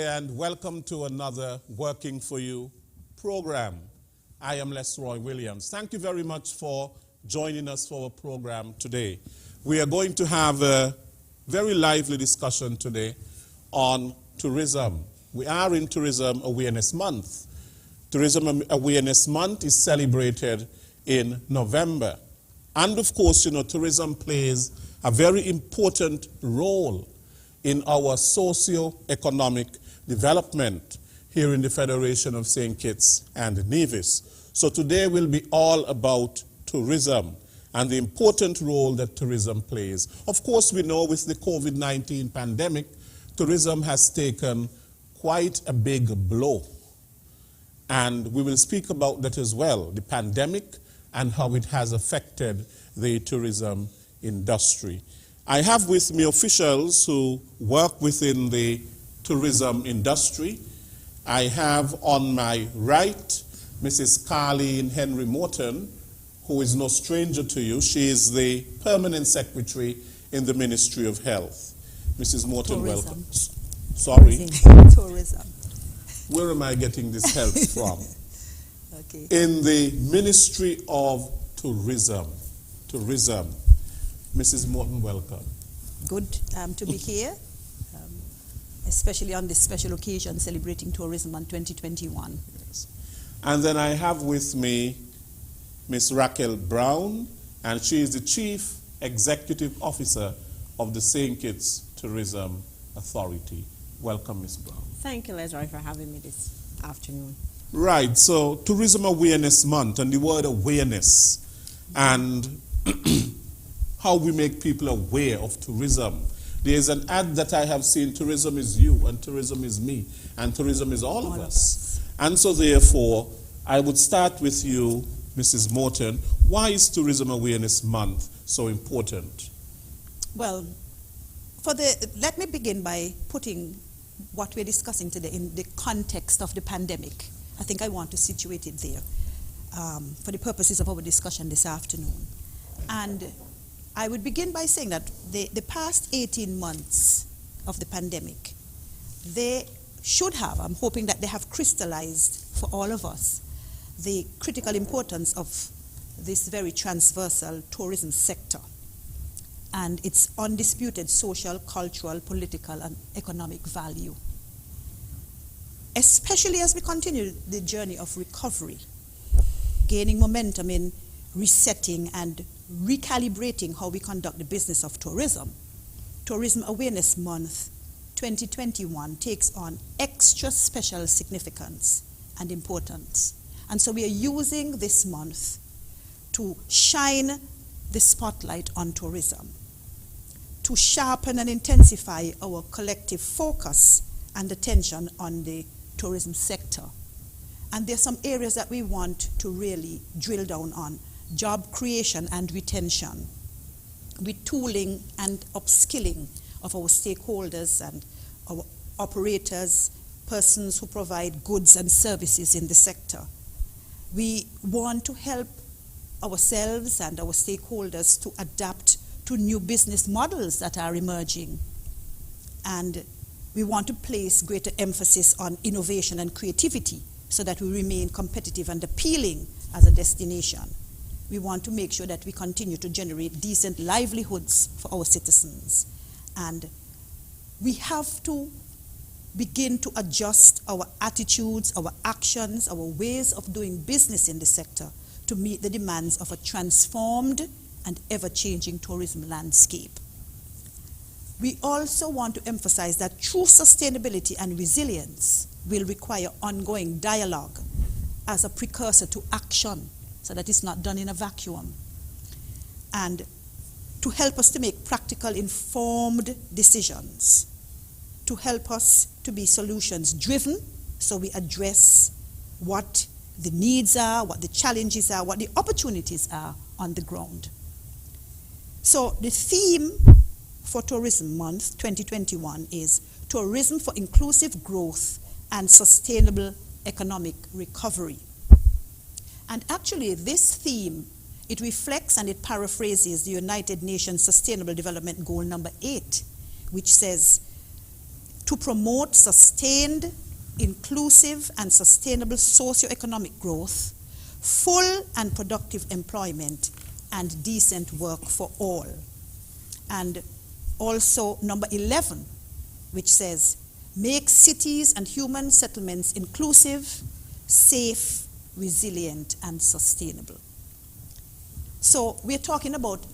And welcome to another Working for You program. I am Lesroy Williams. Thank you very much for joining us for our program today. We are going to have a very lively discussion today on tourism. We are in Tourism Awareness Month. Tourism Awareness Month is celebrated in November. And of course, tourism plays a very important role in our socio-economic development here in the Federation of St. Kitts and Nevis. So today will be all about tourism and the important role that tourism plays. Of course, we know with the COVID-19 pandemic, tourism has taken quite a big blow. And we will speak about that as well, the pandemic and how it has affected the tourism industry. I have with me officials who work within the tourism industry. I have on my right Mrs. Carleen Henry Morton, who is no stranger to you. She is the permanent secretary in the Ministry of Health. Mrs. Morton, Tourism. welcome. Sorry? Tourism. Where am I getting this help from? Okay. In the Ministry of Tourism. Tourism. Mrs. Morton, welcome. Good to be here, especially on this special occasion celebrating Tourism Month 2021. Yes. And then I have with me Ms. Raquel Brown, and she is the Chief Executive Officer of the St. Kitts Tourism Authority. Welcome, Ms. Brown. Thank you, Lesroy, for having me this afternoon. Right, so Tourism Awareness Month and the word awareness and how we make people aware of tourism. There's an ad that I have seen, tourism is you and tourism is me and tourism is all of us. And so therefore, I would start with you, Mrs. Morton. Why is Tourism Awareness Month so important? Well, let me begin by putting what we're discussing today in the context of the pandemic. I think I want to situate it there for the purposes of our discussion this afternoon. And I would begin by saying that the past 18 months of the pandemic, they should have, I'm hoping that they have crystallized for all of us, the critical importance of this very transversal tourism sector and its undisputed social, cultural, political, and economic value. Especially as we continue the journey of recovery, gaining momentum in resetting and recalibrating how we conduct the business of tourism. Tourism Awareness Month 2021 takes on extra special significance and importance. And so we are using this month to shine the spotlight on tourism, to sharpen and intensify our collective focus and attention on the tourism sector. And there are some areas that we want to really drill down on: job creation and retention, retooling and upskilling of our stakeholders and our operators, persons who provide goods and services in the sector. We want to help ourselves and our stakeholders to adapt to new business models that are emerging. And we want to place greater emphasis on innovation and creativity so that we remain competitive and appealing as a destination. We want to make sure that we continue to generate decent livelihoods for our citizens. And we have to begin to adjust our attitudes, our actions, our ways of doing business in the sector to meet the demands of a transformed and ever-changing tourism landscape. We also want to emphasize that true sustainability and resilience will require ongoing dialogue as a precursor to action, so that it's not done in a vacuum. And to help us to make practical, informed decisions, to help us to be solutions-driven, so we address what the needs are, what the challenges are, what the opportunities are on the ground. So the theme for Tourism Month 2021 is Tourism for Inclusive Growth and Sustainable Economic Recovery. And actually this theme, it reflects and it paraphrases the United Nations Sustainable Development Goal number 8, which says to promote sustained, inclusive, and sustainable socio-economic growth, full and productive employment, and decent work for all. And also number 11, which says, make cities and human settlements inclusive, safe, resilient, and sustainable. So we're talking about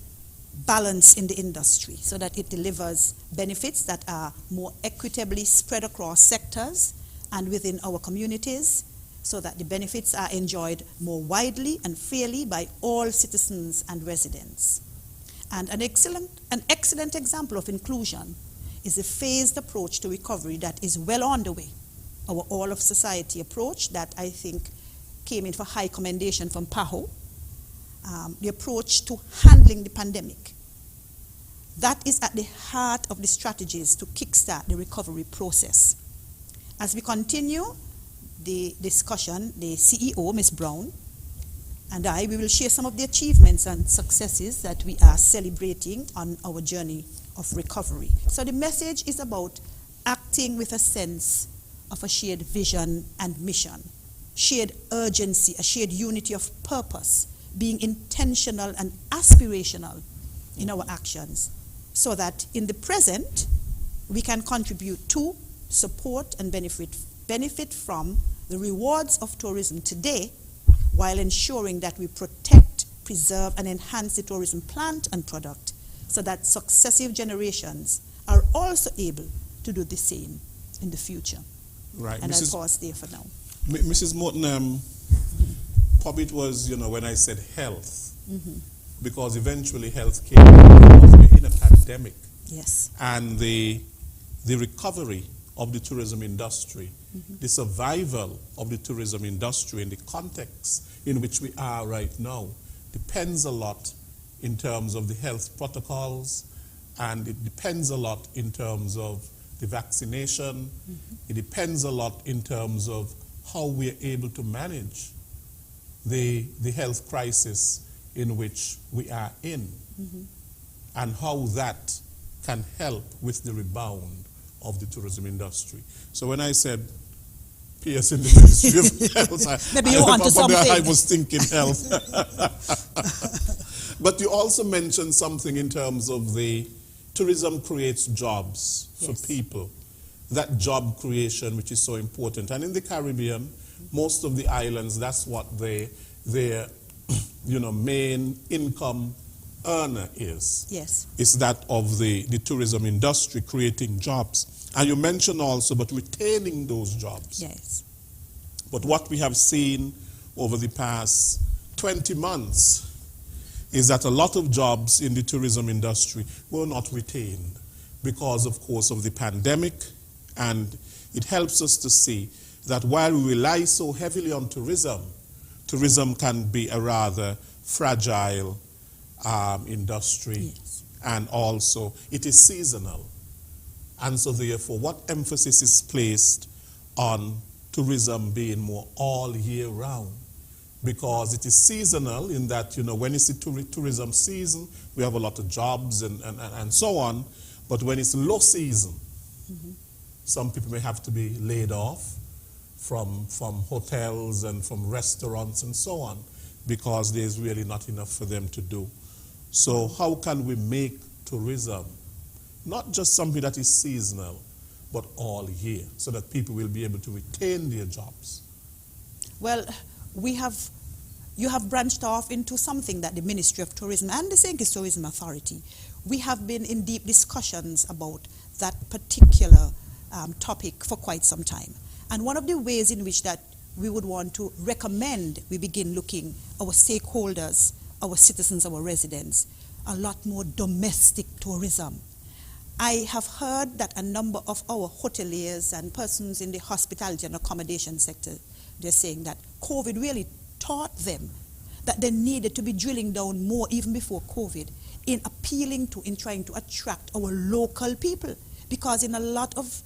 balance in the industry so that it delivers benefits that are more equitably spread across sectors and within our communities, so that the benefits are enjoyed more widely and fairly by all citizens and residents. And an excellent example of inclusion is a phased approach to recovery that is well on the way. Our all-of-society approach that I think came in for high commendation from PAHO, the approach to handling the pandemic. That is at the heart of the strategies to kickstart the recovery process. As we continue the discussion, the CEO, Ms. Brown, and we will share some of the achievements and successes that we are celebrating on our journey of recovery. So the message is about acting with a sense of a shared vision and mission, shared urgency, a shared unity of purpose, being intentional and aspirational in our actions, so that in the present we can contribute to, support, and benefit from the rewards of tourism today, while ensuring that we protect, preserve, and enhance the tourism plant and product, so that successive generations are also able to do the same in the future. Right. And I'll pause there for now. Mrs. Morton, probably it was, when I said health, because eventually health came because we're in a pandemic. Yes. And the recovery of the tourism industry, the survival of the tourism industry in the context in which we are right now depends a lot in terms of the health protocols, and it depends a lot in terms of the vaccination. It depends a lot in terms of how we are able to manage the health crisis in which we are in, and how that can help with the rebound of the tourism industry. So when I said PS in the Ministry of Health, maybe you want to something. I was thinking health. But you also mentioned something in terms of the tourism creates jobs for people. That job creation, which is so important. And in the Caribbean, most of the islands, that's what their main income earner is. Yes. It's that of the tourism industry creating jobs. And you mentioned also about retaining those jobs. Yes. But what we have seen over the past 20 months is that a lot of jobs in the tourism industry were not retained because, of course, of the pandemic. And it helps us to see that while we rely so heavily on tourism, tourism can be a rather fragile industry. Yes. And also it is seasonal. And so therefore, what emphasis is placed on tourism being more all year round? Because it is seasonal in that, when it's the tourism season, we have a lot of jobs and so on. But when it's low season, some people may have to be laid off from hotels and from restaurants and so on, because there's really not enough for them to do. So how can we make tourism not just something that is seasonal, but all year, so that people will be able to retain their jobs? Well, you have branched off into something that the Ministry of Tourism and the SKNIS Tourism Authority, we have been in deep discussions about that particular topic for quite some time. And one of the ways in which that we would want to recommend we begin looking our stakeholders, our citizens, our residents, a lot more domestic tourism. I have heard that a number of our hoteliers and persons in the hospitality and accommodation sector, they're saying that COVID really taught them that they needed to be drilling down more, even before COVID, in appealing to, in trying to attract our local people. Because in a lot of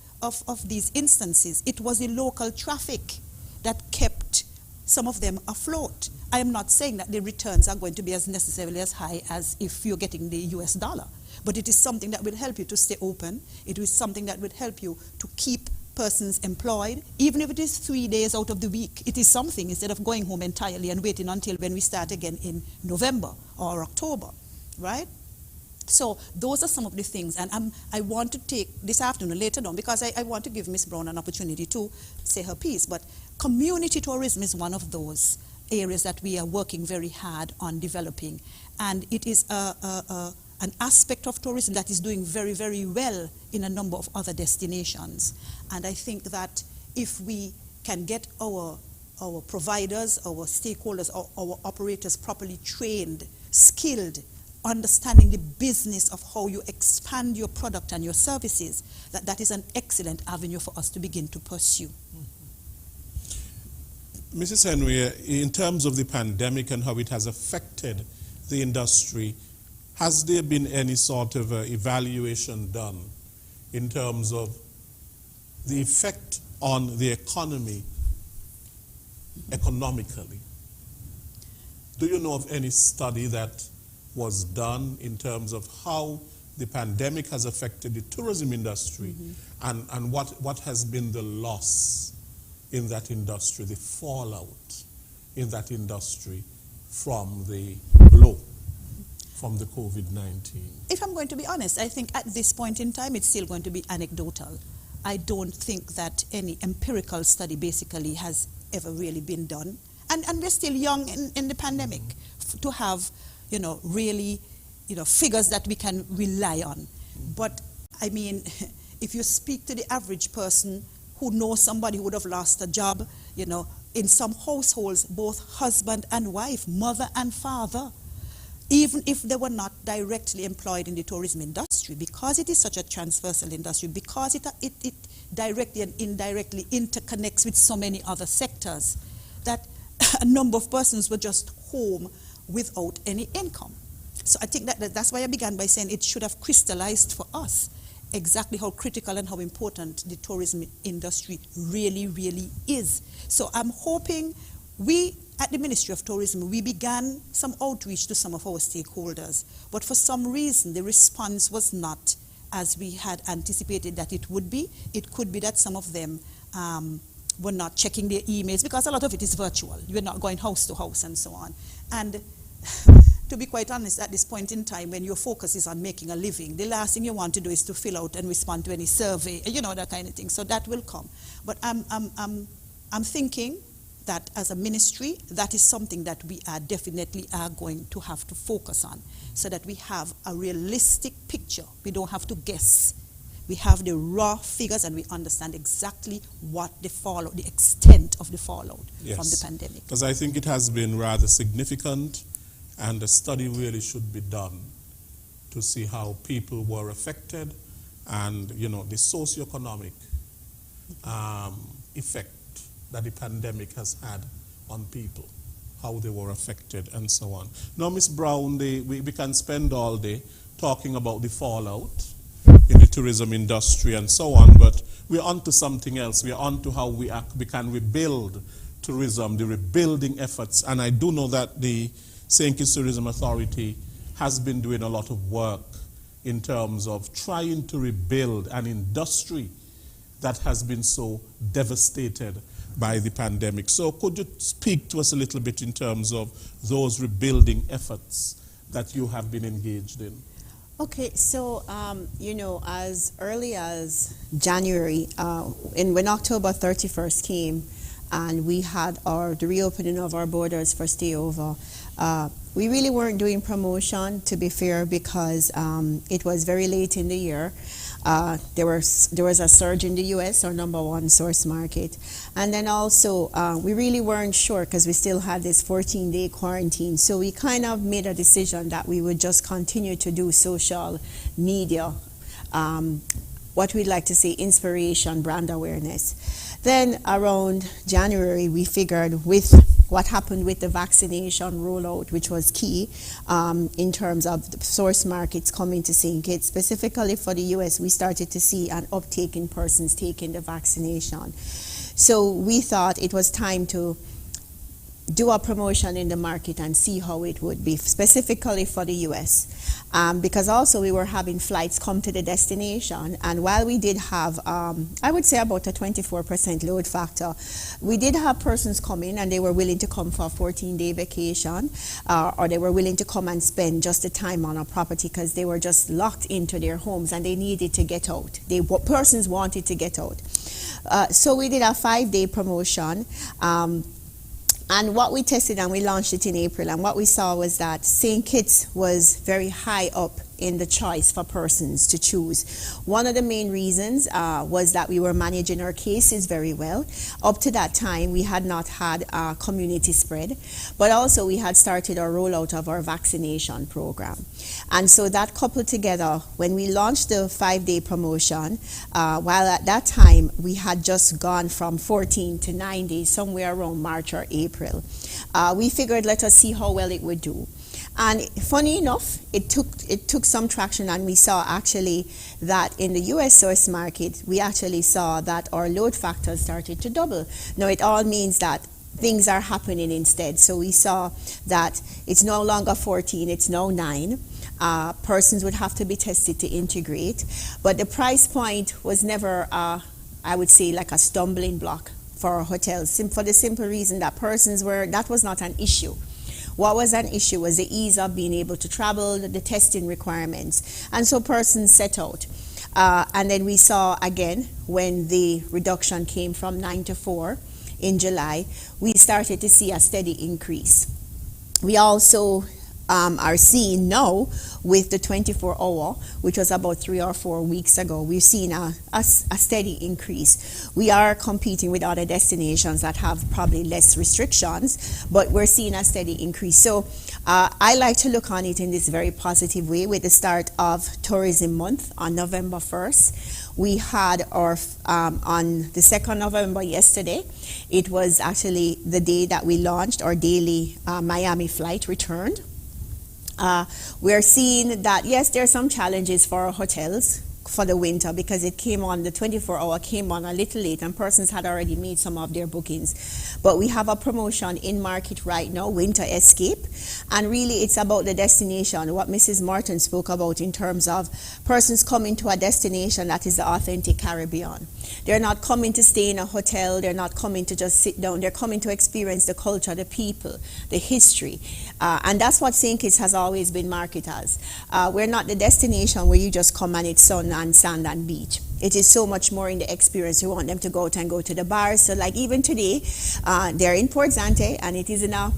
these instances, it was the local traffic that kept some of them afloat. I am not saying that the returns are going to be as necessarily as high as if you're getting the US dollar. but it is something that will help you to stay open. It is something that will help you to keep persons employed, even if it is 3 days out of the week. It is something, instead of going home entirely and waiting until when we start again in November or October, right? So those are some of the things, and I want to take this afternoon, later on, because I want to give Ms. Brown an opportunity to say her piece, but community tourism is one of those areas that we are working very hard on developing, and it is an aspect of tourism that is doing very, very well in a number of other destinations. And I think that if we can get our providers, our stakeholders, our operators properly trained, skilled, understanding the business of how you expand your product and your services, that is an excellent avenue for us to begin to pursue. Mrs. Henry, in terms of the pandemic and how it has affected the industry, has there been any sort of evaluation done in terms of the effect on the economy economically? Do you know of any study that was done in terms of how the pandemic has affected the tourism industry, and what has been the loss in that industry, the fallout in that industry from the blow from the COVID-19? If I'm going to be honest, I think at this point in time it's still going to be anecdotal. I don't think that any empirical study basically has ever really been done. And we're still young in the pandemic to have, really, figures that we can rely on. But, I mean, if you speak to the average person who knows somebody who would have lost a job, in some households, both husband and wife, mother and father, even if they were not directly employed in the tourism industry, because it is such a transversal industry, because it directly and indirectly interconnects with so many other sectors, that a number of persons were just home without any income. So I think that's why I began by saying it should have crystallized for us exactly how critical and how important the tourism industry really, really is. So I'm hoping we, at the Ministry of Tourism, we began some outreach to some of our stakeholders, but for some reason the response was not as we had anticipated that it would be. It could be that some of them were not checking their emails, because a lot of it is virtual. You're not going house to house and so on. And to be quite honest, at this point in time, when your focus is on making a living, the last thing you want to do is to fill out and respond to any survey, that kind of thing. So that will come. But I'm thinking that as a ministry, that is something that we are definitely going to have to focus on, so that we have a realistic picture. We don't have to guess. We have the raw figures and we understand exactly what the fallout, the extent of the fallout from the pandemic. Because I think it has been rather significant, and a study really should be done to see how people were affected and, the socioeconomic effect that the pandemic has had on people, how they were affected and so on. Now, Ms. Brown, we can spend all day talking about the fallout in the tourism industry and so on, but we're on to something else. We're on to how we can rebuild tourism, the rebuilding efforts. And I do know that the St. Kitts Tourism Authority has been doing a lot of work in terms of trying to rebuild an industry that has been so devastated by the pandemic. So could you speak to us a little bit in terms of those rebuilding efforts that you have been engaged in? Okay, so, as early as January, when October 31st came and we had the reopening of our borders for stayover, we really weren't doing promotion, to be fair, because it was very late in the year. There was a surge in the U.S., our number one source market. And then also, we really weren't sure because we still had this 14-day quarantine. So we kind of made a decision that we would just continue to do social media, what we'd like to say inspiration, brand awareness. Then around January, we figured with what happened with the vaccination rollout, which was key in terms of the source markets coming to St. Kitts. Specifically for the U.S., we started to see an uptake in persons taking the vaccination. So we thought it was time to, do a promotion in the market and see how it would be, specifically for the US. Because also we were having flights come to the destination, and while we did have, I would say about a 24% load factor, we did have persons come in and they were willing to come for a 14-day vacation, or they were willing to come and spend just the time on a property because they were just locked into their homes and they needed to get out. Persons wanted to get out. So we did a 5-day promotion. And what we tested, and we launched it in April, and what we saw was that St. Kitts was very high up in the choice for persons to choose. One of the main reasons was that we were managing our cases very well. Up to that time, we had not had a community spread, but also we had started our rollout of our vaccination program. And so that coupled together, when we launched the 5-day promotion, while at that time we had just gone from 14 to 9 days, somewhere around March or April, we figured let us see how well it would do. And funny enough, it took some traction, and we saw actually that in the US source market, we actually saw that our load factors started to double. Now it all means that things are happening instead. So we saw that it's no longer 14, it's now 9. Persons would have to be tested to integrate. But the price point was never, I would say, like a stumbling block for our hotels, for the simple reason that that was not an issue. What was an issue was the ease of being able to travel, the testing requirements. And so persons set out. And then we saw again, when the reduction came from 9 to 4 in July, we started to see a steady increase. We also are seeing now with the 24-hour, which was about 3 or 4 weeks ago, we've seen a steady increase. We are competing with other destinations that have probably less restrictions, but we're seeing a steady increase. So I like to look on it in this very positive way. With the start of Tourism Month on November 1st, we had our, on the 2nd November yesterday, it was actually the day that we launched our daily Miami flight returned. We're seeing that, yes, there are some challenges for our hotels for the winter because it came on, the 24-hour came on a little late and persons had already made some of their bookings. But we have a promotion in market right now, Winter Escape, and really it's about the destination, what Mrs. Martin spoke about in terms of persons coming to a destination that is the authentic Caribbean. They're not coming to stay in a hotel, they're not coming to just sit down, they're coming to experience the culture, the people, the history. And that's what St. Kitts has always been marketed as. We're not the destination where you just come and it's sun and sand and beach. It is so much more in the experience. We want them to go out and go to the bars. So like even today, they're in Port Zante and it is in a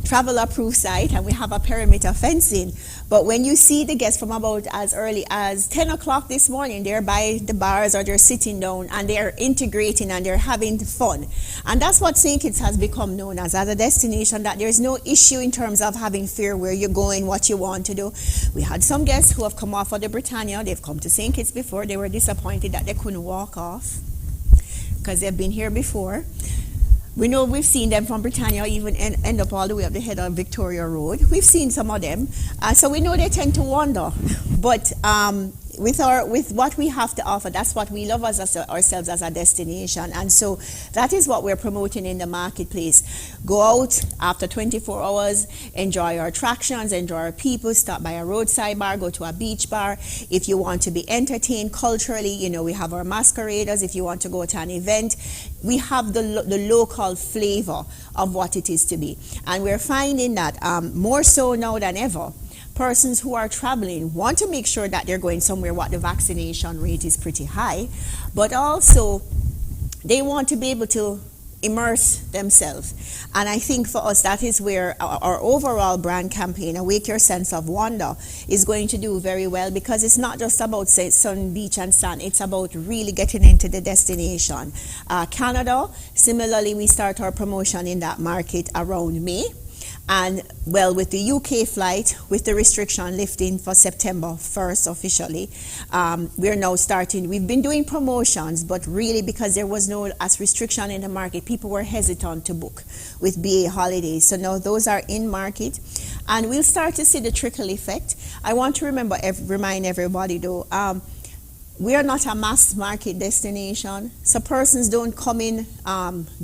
travel approved site and we have a perimeter fencing. But when you see the guests from about as early as 10 o'clock this morning, they're by the bars or they're sitting down and they're integrating and they're having fun. And that's what St. Kitts has become known as a destination, that there's no issue in terms of having fear where you're going, what you want to do. We had some guests who have come off of the Britannia. They've come to St. Kitts before. They were disappointed that they couldn't walk off because they've been here before. We know we've seen them from Britannia even end up all the way up the head of Victoria Road. We've seen some of them. So we know they tend to wander. But with what we have to offer, that's what we love ourselves as a destination. And so that is what we're promoting in the marketplace. Go out after 24 hours, enjoy our attractions, enjoy our people, stop by a roadside bar, go to a beach bar. If you want to be entertained culturally, you know, we have our masqueraders. If you want to go to an event, we have the local flavor of what it is to be. And we're finding that more so now than ever, persons who are traveling want to make sure that they're going somewhere what the vaccination rate is pretty high, but also they want to be able to immerse themselves. And I think for us that is where our overall brand campaign, Awake Your Sense of Wonder, is going to do very well, because it's not just about, say, sun, beach and sand. It's about really getting into the destination. Canada, similarly, we start our promotion in that market around May. And well, with the UK flight, with the restriction lifting for September 1st officially, we're now starting. We've been doing promotions, but really because there was no restriction in the market, people were hesitant to book with BA holidays. So now those are in market, and we'll start to see the trickle effect. I want to remind everybody though, we are not a mass market destination, so persons don't come in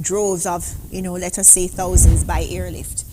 droves of, let us say thousands by airlift.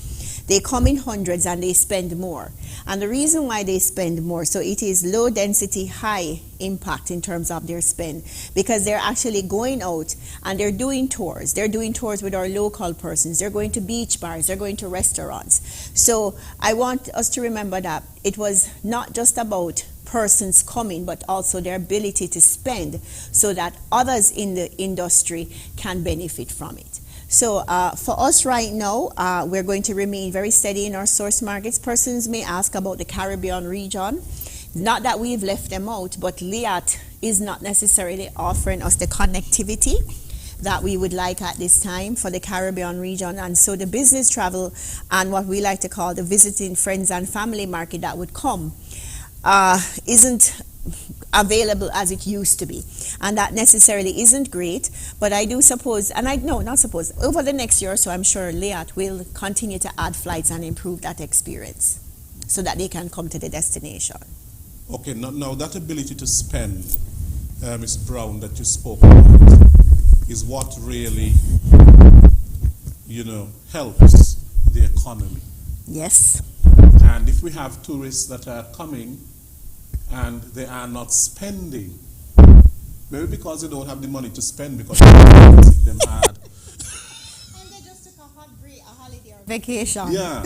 They come in hundreds and they spend more. And the reason why they spend more, so it is low density, high impact in terms of their spend, because they're actually going out and they're doing tours. They're doing tours with our local persons. They're going to beach bars. They're going to restaurants. So I want us to remember that it was not just about persons coming, but also their ability to spend so that others in the industry can benefit from it. So for us right now, we're going to remain very steady in our source markets. Persons may ask about the Caribbean region. Not that we've left them out, but LIAT is not necessarily offering us the connectivity that we would like at this time for the Caribbean region. And so the business travel and what we like to call the visiting friends and family market that would come isn't available as it used to be, and that necessarily isn't great. But I do suppose, and not suppose, over the next year or so, I'm sure LIAT will continue to add flights and improve that experience so that they can come to the destination. Okay, now that ability to spend, Ms. Brown, that you spoke about is what really, helps the economy. Yes. And if we have tourists that are coming and they are not spending, maybe because they don't have the money to spend, because they visit them hard. And they just took a holiday or vacation. Yeah,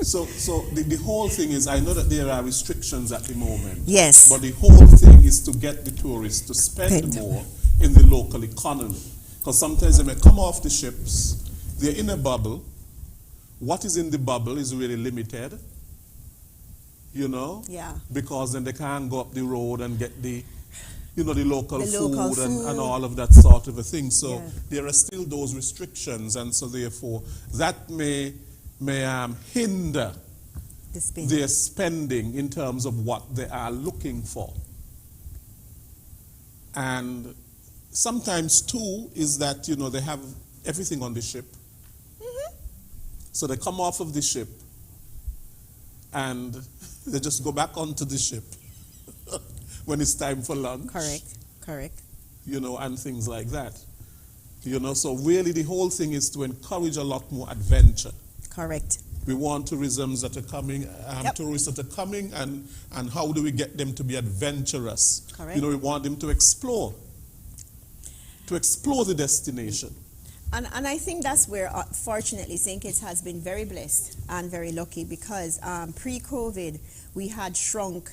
so the whole thing is, I know that there are restrictions at the moment. Yes. But the whole thing is to get the tourists to spend more in the local economy. Because sometimes they may come off the ships, they're in a bubble. What is in the bubble is really limited. Yeah. Because then they can't go up the road and get the local food. And all of that sort of a thing. So there are still those restrictions, and so therefore that may hinder their spending in terms of what they are looking for. And sometimes too is that they have everything on the ship. Mm-hmm. So they come off of the ship and they just go back onto the ship when it's time for lunch. Correct. And things like that. So really the whole thing is to encourage a lot more adventure. Correct. We want tourisms that are coming, tourists that are coming, and how do we get them to be adventurous? Correct. We want them to explore the destination. And I think that's where, fortunately, St. Kitts has been very blessed and very lucky, because pre-COVID, we had shrunk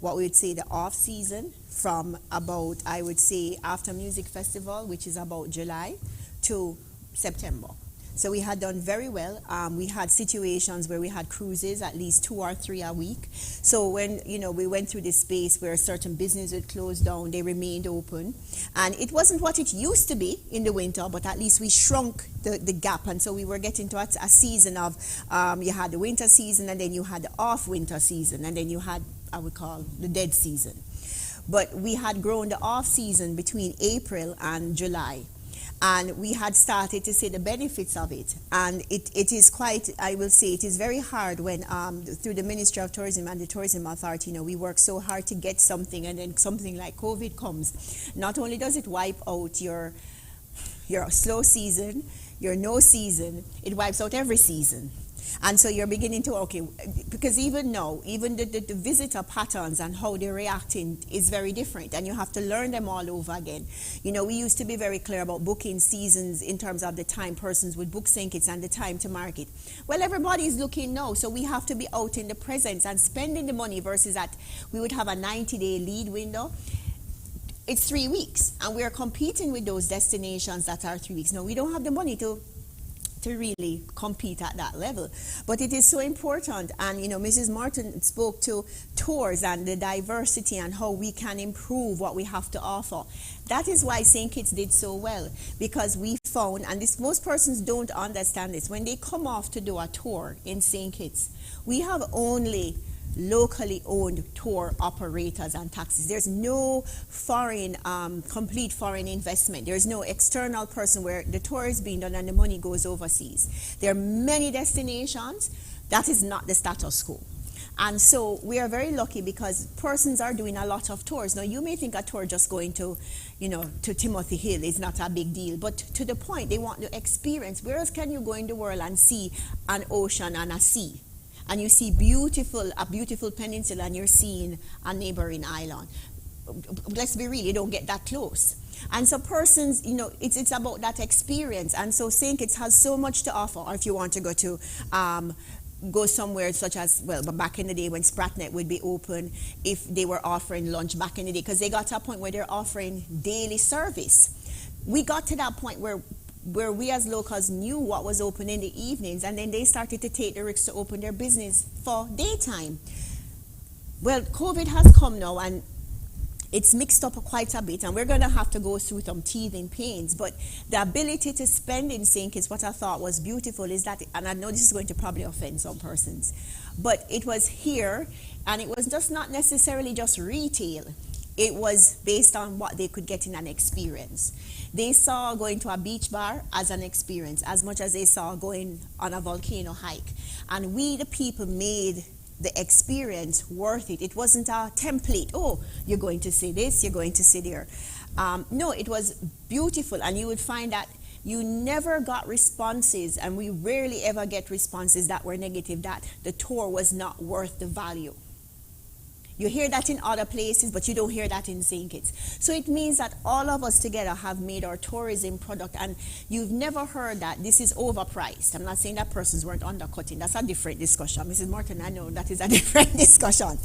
what we would say the off-season from about, I would say, after Music Festival, which is about July, to September. So we had done very well. We had situations where we had cruises at least 2 or 3 a week. So when we went through this space where certain business would close down, they remained open, and it wasn't what it used to be in the winter, but at least we shrunk the gap. And so we were getting to a season of you had the winter season, and then you had the off-winter season, and then you had, I would call, the dead season. But we had grown the off-season between April and July. And we had started to see the benefits of it. And it is quite, I will say, it is very hard when, through the Ministry of Tourism and the Tourism Authority, we work so hard to get something, and then something like COVID comes. Not only does it wipe out your slow season, your no season, it wipes out every season. And so you're beginning to, because even now, even the visitor patterns and how they're reacting is very different, and you have to learn them all over again. We used to be very clear about booking seasons in terms of the time persons would book St. Kitts and the time to market. Well, everybody's looking now, so we have to be out in the presence and spending the money, versus that we would have a 90-day lead window. It's 3 weeks, and we're competing with those destinations that are 3 weeks. Now, we don't have the money to really compete at that level. But it is so important. And, Mrs. Martin spoke to tours and the diversity and how we can improve what we have to offer. That is why St. Kitts did so well, because we found, and most persons don't understand this, when they come off to do a tour in St. Kitts, we have only locally owned tour operators and taxis. There's no foreign, complete foreign investment. There's no external person where the tour is being done and the money goes overseas. There are many destinations. That is not the status quo. And so we are very lucky because persons are doing a lot of tours. Now, you may think a tour just going to, to Timothy Hill is not a big deal, but to the point, they want to experience. Where else can you go in the world and see an ocean and a sea? And you see a beautiful peninsula, and you're seeing a neighboring island. Let's be real, you don't get that close. And so persons, it's about that experience. And so St. Kitts has so much to offer. Or if you want to go somewhere such as, but back in the day when Spratnet would be open, if they were offering lunch back in the day, because they got to a point where they're offering daily service. We got to that point where we as locals knew what was open in the evenings, and then they started to take the risks to open their business for daytime. Well, COVID has come now, and it's mixed up quite a bit, and we're going to have to go through some teething pains. But the ability to spend in St. Kitts, what I thought was beautiful is that, and I know this is going to probably offend some persons, but it was here, and it was just not necessarily just retail. It was based on what they could get in an experience. They saw going to a beach bar as an experience, as much as they saw going on a volcano hike. And we, the people, made the experience worth it. It wasn't a template. Oh, you're going to see this, you're going to see there. No, it was beautiful, and you would find that you never got responses, and we rarely ever get responses that were negative, that the tour was not worth the value. You hear that in other places, but you don't hear that in St. Kitts. So it means that all of us together have made our tourism product, and you've never heard that this is overpriced. I'm not saying that persons weren't undercutting. That's a different discussion. Mrs. Martin, I know that is a different discussion.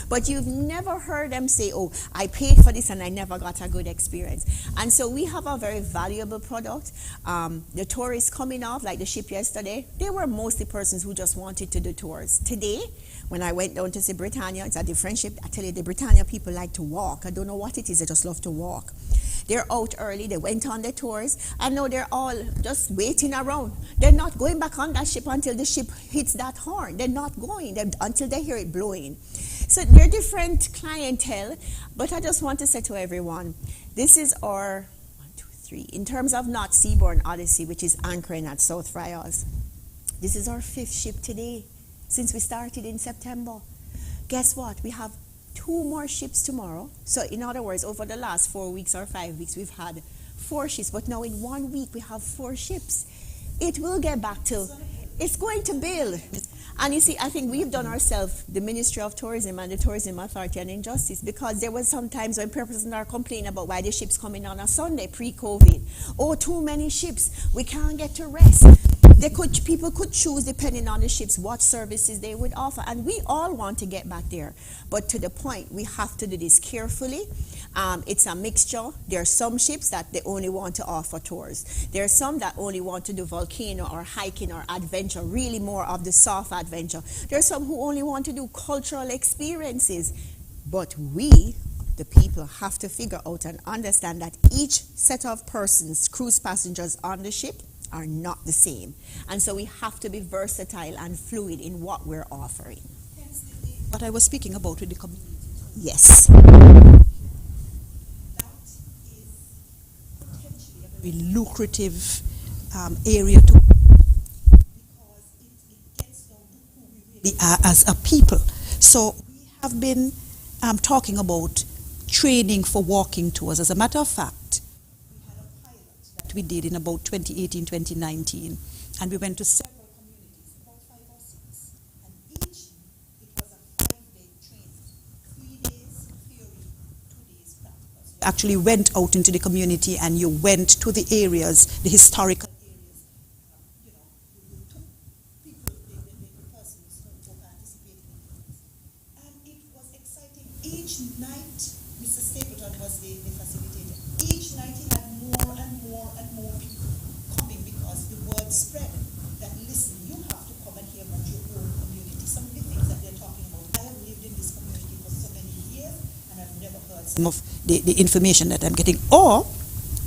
But you've never heard them say, oh, I paid for this and I never got a good experience. And so we have a very valuable product. The tourists coming off, like the ship yesterday, they were mostly persons who just wanted to do tours. Today, when I went down to see Britannia, it's a different ship. I tell you, the Britannia people like to walk. I don't know what it is, they just love to walk. They're out early, they went on their tours, and now they're all just waiting around. They're not going back on that ship until the ship hits that horn. They're not going until they hear it blowing. So they're different clientele, but I just want to say to everyone, this is our 1, 2, 3. In terms of not Seabourn Odyssey, which is anchoring at South Friars, this is our 5th ship today, since we started in September. Guess what? We have 2 more ships tomorrow. So in other words, over the last 4 weeks or 5 weeks, we've had 4 ships. But now in 1 week, we have 4 ships. It will get back to, it's going to build. And you see, I think we've done ourselves, the Ministry of Tourism and the Tourism Authority, an injustice, because there was some times when persons are complaining about why the ships coming on a Sunday pre-COVID. Oh, too many ships. We can't get to rest. People could choose, depending on the ships, what services they would offer. And we all want to get back there. But to the point, we have to do this carefully. It's a mixture. There are some ships that they only want to offer tours. There are some that only want to do volcano or hiking or adventure, really more of the soft adventure. There are some who only want to do cultural experiences. But we, the people, have to figure out and understand that each set of persons, cruise passengers on the ship, are not the same. And so we have to be versatile and fluid in what we're offering. What I was speaking about with the community. Yes. That is potentially a very lucrative area to, because it gets down to who we really are as a people. So we have been talking about training for walking tours. As a matter of fact, we did in about 2018, 2019, and we went to several communities, about 5 or 6, and each, it was a 5-day training, 3 days theory, 2 days practical. So you actually went out into the community and you went to the areas, the historical areas, you took people, the persons who participated in things. And it was exciting. Each night, Mr. Stapleton was the facilitator. Each night he had more and more and more people coming, because the word spread that, listen, you have to come and hear about your own community. Some of the things that they're talking about. I have lived in this community for so many years and I've never heard some of the information that I'm getting. Or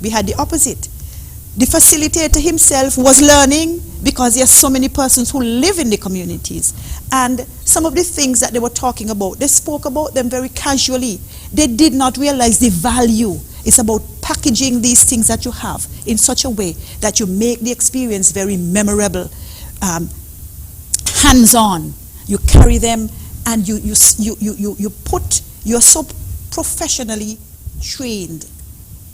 we had the opposite. The facilitator himself was learning, because there's so many persons who live in the communities. And some of the things that they were talking about, they spoke about them very casually. They did not realize the value. It's about packaging these things that you have in such a way that you make the experience very memorable, hands-on. You carry them and you're so professionally trained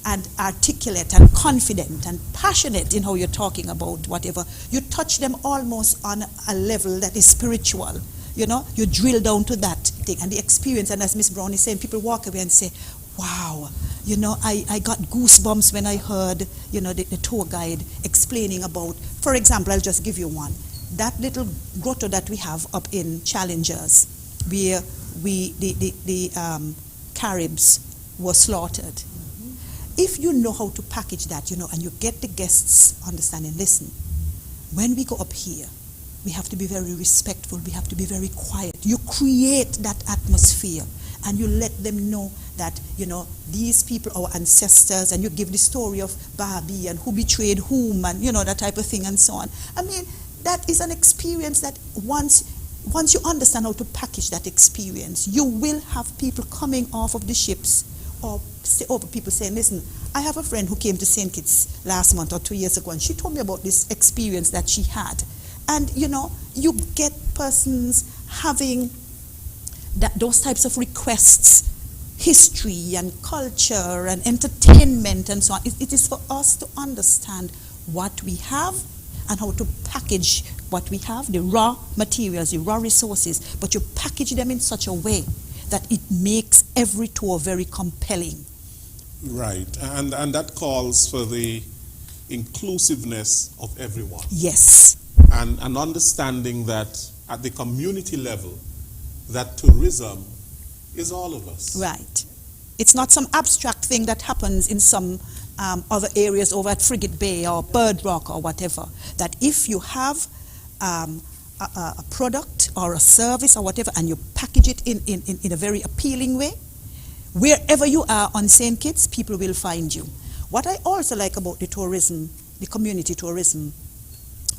and articulate and confident and passionate in how you're talking about whatever. You touch them almost on a level that is spiritual. You know, you drill down to that thing and the experience. And as Miss Brown is saying, people walk away and say, wow, you know, I got goosebumps when I heard, you know, the tour guide explaining about, for example, I'll just give you one. That little grotto that we have up in Challengers, where the Caribs were slaughtered. If you know how to package that, you know, and you get the guests understanding, listen, when we go up here, we have to be very respectful, we have to be very quiet. You create that atmosphere and you let them know that, you know, these people, our ancestors, and you give the story of Barbie and who betrayed whom and, you know, that type of thing and so on. I mean, that is an experience that once you understand how to package that experience, you will have people coming off of the ships or people saying, listen, I have a friend who came to St. Kitts last month or 2 years ago, and she told me about this experience that she had. And, you know, you get persons having those types of requests, history and culture and entertainment and so on. It is for us to understand what we have and how to package what we have, the raw materials, the raw resources, but you package them in such a way that it makes every tour very compelling. Right, and that calls for the inclusiveness of everyone. Yes. And an understanding that at the community level, that tourism is all of us. Right. It's not some abstract thing that happens in some other areas over at Frigate Bay or Bird Rock or whatever. That if you have a product or a service or whatever, and you package it in a very appealing way, wherever you are on St. Kitts, people will find you. What I also like about the tourism, the community tourism,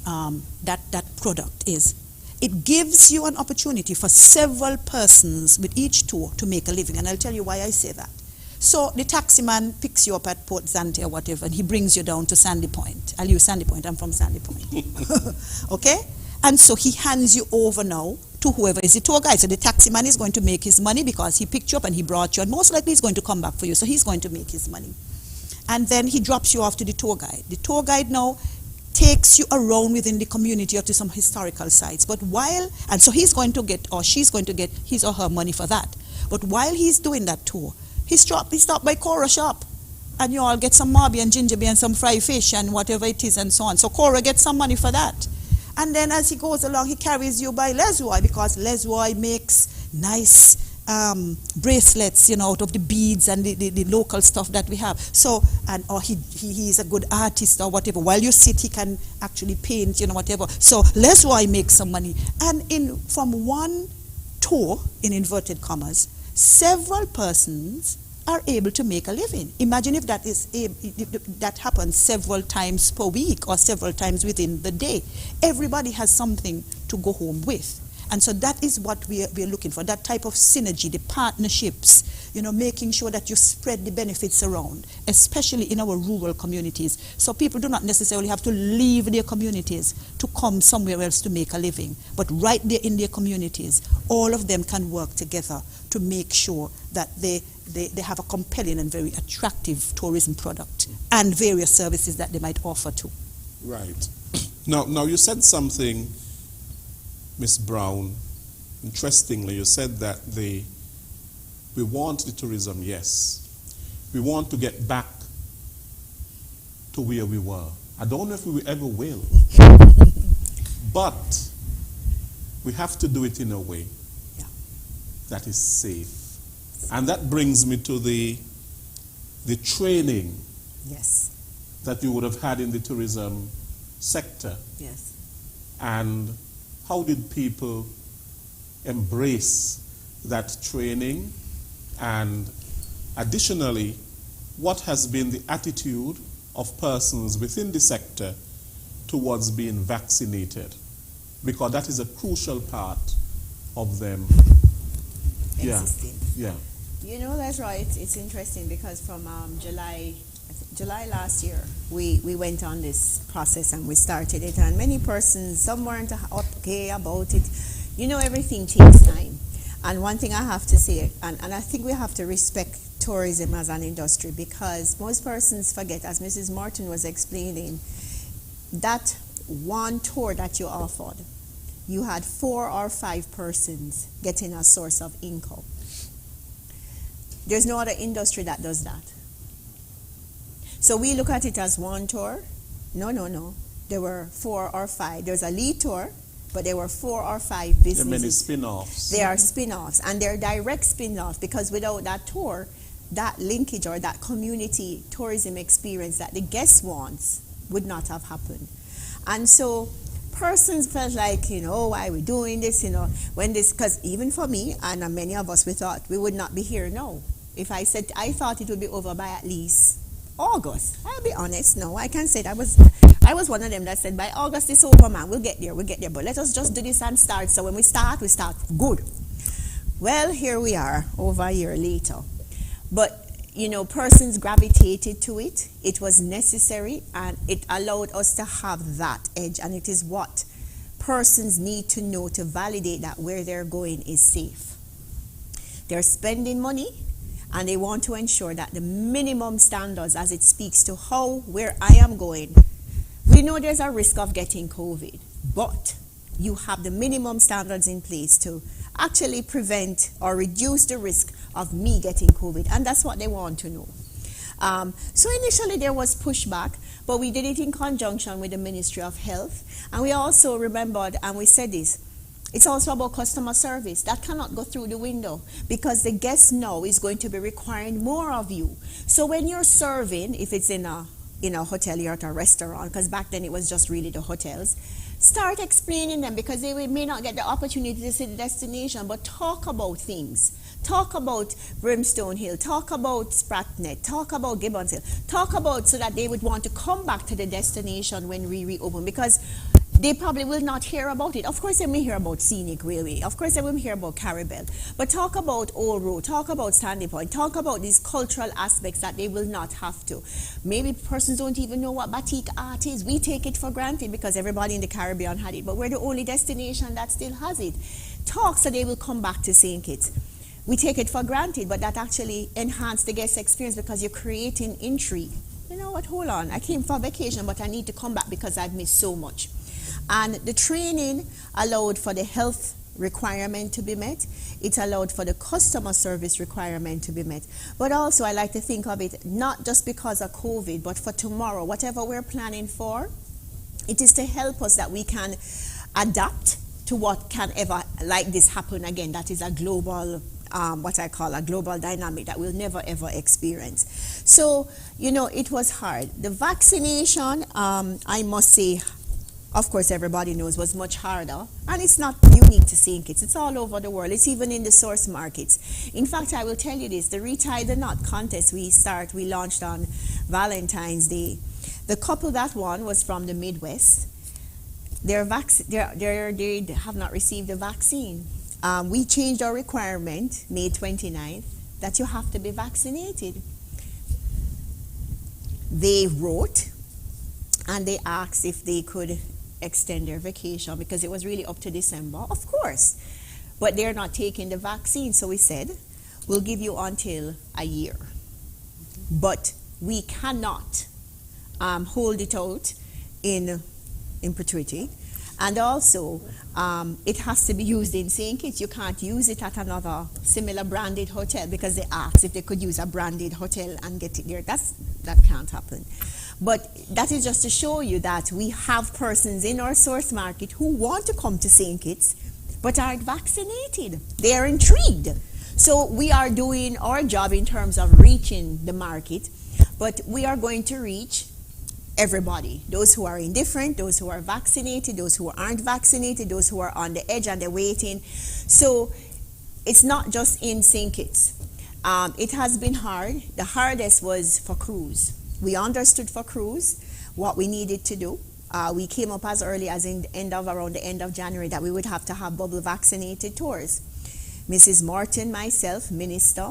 that product is, it gives you an opportunity for several persons with each tour to make a living. And I'll tell you why I say that. So the taxi man picks you up at Port Zante or whatever, and he brings you down to Sandy Point. I'll use Sandy Point, I'm from Sandy Point. Okay? And so he hands you over now to whoever is the tour guide. So the taxi man is going to make his money because he picked you up and he brought you, and most likely he's going to come back for you. So he's going to make his money. And then he drops you off to the tour guide. The tour guide now takes you around within the community or to some historical sites. But and so he's going to get, or she's going to get his or her money for that. But while he's doing that tour, he stopped by Cora shop. And you all get some marby and ginger beer and some fried fish and whatever it is and so on. So Cora gets some money for that. And then as he goes along, he carries you by Lesroy, because Lesroy makes nice bracelets, you know, out of the beads and the local stuff that we have. So, or he's a good artist or whatever. While you sit, he can actually paint, you know, whatever. So Lesroy makes some money. And from one tour, in inverted commas, several persons are able to make a living. Imagine if that happens several times per week or several times within the day. Everybody has something to go home with. And so that is what we're looking for, that type of synergy, the partnerships, you know, making sure that you spread the benefits around, especially in our rural communities. So people do not necessarily have to leave their communities to come somewhere else to make a living. But right there in their communities, all of them can work together to make sure that they have a compelling and very attractive tourism product and various services that they might offer too. Right. Now you said something, Ms. Brown, interestingly. You said that we want the tourism, yes. We want to get back to where we were. I don't know if we ever will. But we have to do it in a way that is safe. And that brings me to the training that you would have had in the tourism sector. Yes. And how did people embrace that training? And additionally, what has been the attitude of persons within the sector towards being vaccinated? Because that is a crucial part of them. Existing. Yeah. You know, that's right. It's interesting because from July last year, we went on this process and we started it, and many persons, some weren't okay about it. You know, everything takes time. And one thing I have to say, and I think we have to respect tourism as an industry, because most persons forget, as Mrs. Martin was explaining, that one tour that you offered, you had 4 or 5 persons getting a source of income. There's no other industry that does that. So we look at it as one tour. No. There were 4 or 5. There's a lead tour, but there were 4 or 5 businesses. There are many spin-offs. They are spin-offs, and they're direct spin-offs, because without that tour, that linkage or that community tourism experience that the guest wants would not have happened. And so persons felt like, why are we doing this, when this, because even for me and many of us, we thought we would not be here now. If I said, I thought it would be over by at least August. I'll be honest, no, I can say that I was one of them that said, by August it's over, man, we'll get there, but let us just do this and start. So when we start good. Well, here we are, over a year later. But, persons gravitated to it. It was necessary, and it allowed us to have that edge, and it is what persons need to know to validate that where they're going is safe. They're spending money, and they want to ensure that the minimum standards, as it speaks to where I am going, we know there's a risk of getting COVID, but you have the minimum standards in place to actually prevent or reduce the risk of me getting COVID, and that's what they want to know. So initially there was pushback, but we did it in conjunction with the Ministry of Health, and we also remembered, and we said this, it's also about customer service. That cannot go through the window, because the guest now is going to be requiring more of you. So when you're serving, if it's in a hotel or at a restaurant, because back then it was just really the hotels, start explaining them, because they may not get the opportunity to see the destination, but talk about things. Talk about Brimstone Hill, talk about Spratnet, talk about Gibbons Hill, talk about, so that they would want to come back to the destination when we reopen, because they probably will not hear about it. Of course, they may hear about Scenic Railway. Of course, they will hear about Caribel. But talk about Old Road. Talk about Sandy Point. Talk about these cultural aspects that they will not have to. Maybe persons don't even know what batik art is. We take it for granted because everybody in the Caribbean had it. But we're the only destination that still has it. Talk so they will come back to St. Kitts. We take it for granted, but that actually enhances the guest experience, because you're creating intrigue. You know what, hold on. I came for vacation, but I need to come back because I've missed so much. And the training allowed for the health requirement to be met. It allowed for the customer service requirement to be met. But also, I like to think of it not just because of COVID, but for tomorrow, whatever we're planning for, it is to help us that we can adapt to what can ever like this happen again. That is a global, what I call a global dynamic that we'll never ever experience. So, it was hard. The vaccination, I must say, of course, everybody knows, was much harder. And it's not unique to St. Kitts. It's all over the world. It's even in the source markets. In fact, I will tell you this. The Retie the Knot contest we launched on Valentine's Day. The couple that won was from the Midwest. They have not received the vaccine. We changed our requirement, May 29th, that you have to be vaccinated. They wrote and they asked if they could extend their vacation, because it was really up to December, of course. But they're not taking the vaccine. So we said, we'll give you until a year. But we cannot hold it out in perpetuity. And also, it has to be used in St. Kitts. You can't use it at another similar branded hotel, because they asked if they could use a branded hotel and get it there. That can't happen. But that is just to show you that we have persons in our source market who want to come to St. Kitts but aren't vaccinated. They are intrigued. So we are doing our job in terms of reaching the market, but we are going to reach everybody. Those who are indifferent, those who are vaccinated, those who aren't vaccinated, those who are on the edge and they're waiting. So it's not just in St. Kitts. It has been hard. The hardest was for cruise. We understood for cruise what we needed to do. We came up as early as around the end of January that we would have to have bubble vaccinated tours. Mrs. Martin, myself, Minister,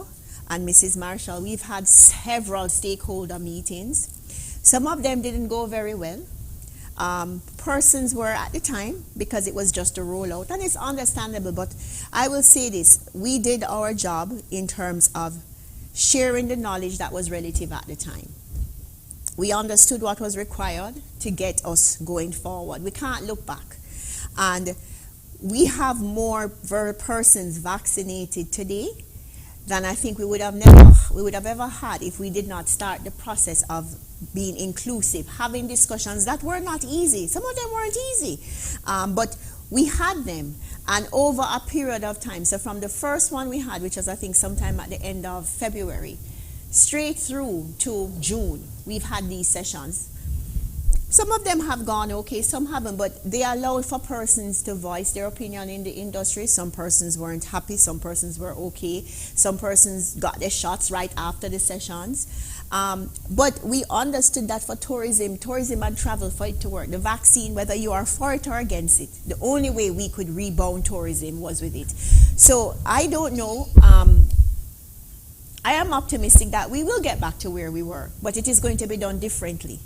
and Mrs. Marshall, we've had several stakeholder meetings. Some of them didn't go very well. Persons were at the time, because it was just a rollout, and it's understandable, but I will say this, we did our job in terms of sharing the knowledge that was relative at the time. We understood what was required to get us going forward. We can't look back. And we have more persons vaccinated today than I think we would have ever had if we did not start the process of being inclusive, having discussions that were not easy. Some of them weren't easy, but we had them, and over a period of time. So from the first one we had, which was I think sometime at the end of February, straight through to June, we've had these sessions. Some of them have gone okay, some haven't, but they allowed for persons to voice their opinion in the industry. Some persons weren't happy, some persons were okay, some persons got their shots right after the sessions. But we understood that for tourism and travel, for it to work, the vaccine, whether you are for it or against it, the only way we could rebound tourism was with it. So I don't know. I am optimistic that we will get back to where we were, but it is going to be done differently.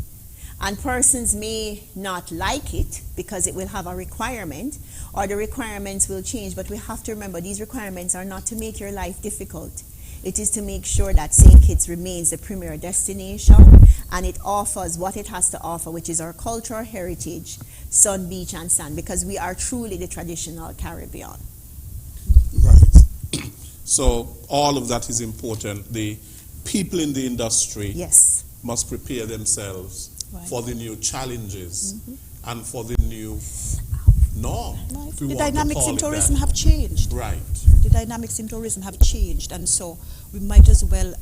And persons may not like it because it will have a requirement, or the requirements will change, but we have to remember these requirements are not to make your life difficult. It is to make sure that St. Kitts remains the premier destination, and it offers what it has to offer, which is our culture, heritage, sun, beach, and sand, because we are truly the traditional Caribbean. Right. So all of that is important. The people in the industry Yes. must prepare themselves Right. for the new challenges and for the new norm. Right. if we The want to dynamics call in it tourism that. have changed. Right. The dynamics in tourism have changed, and so we might as well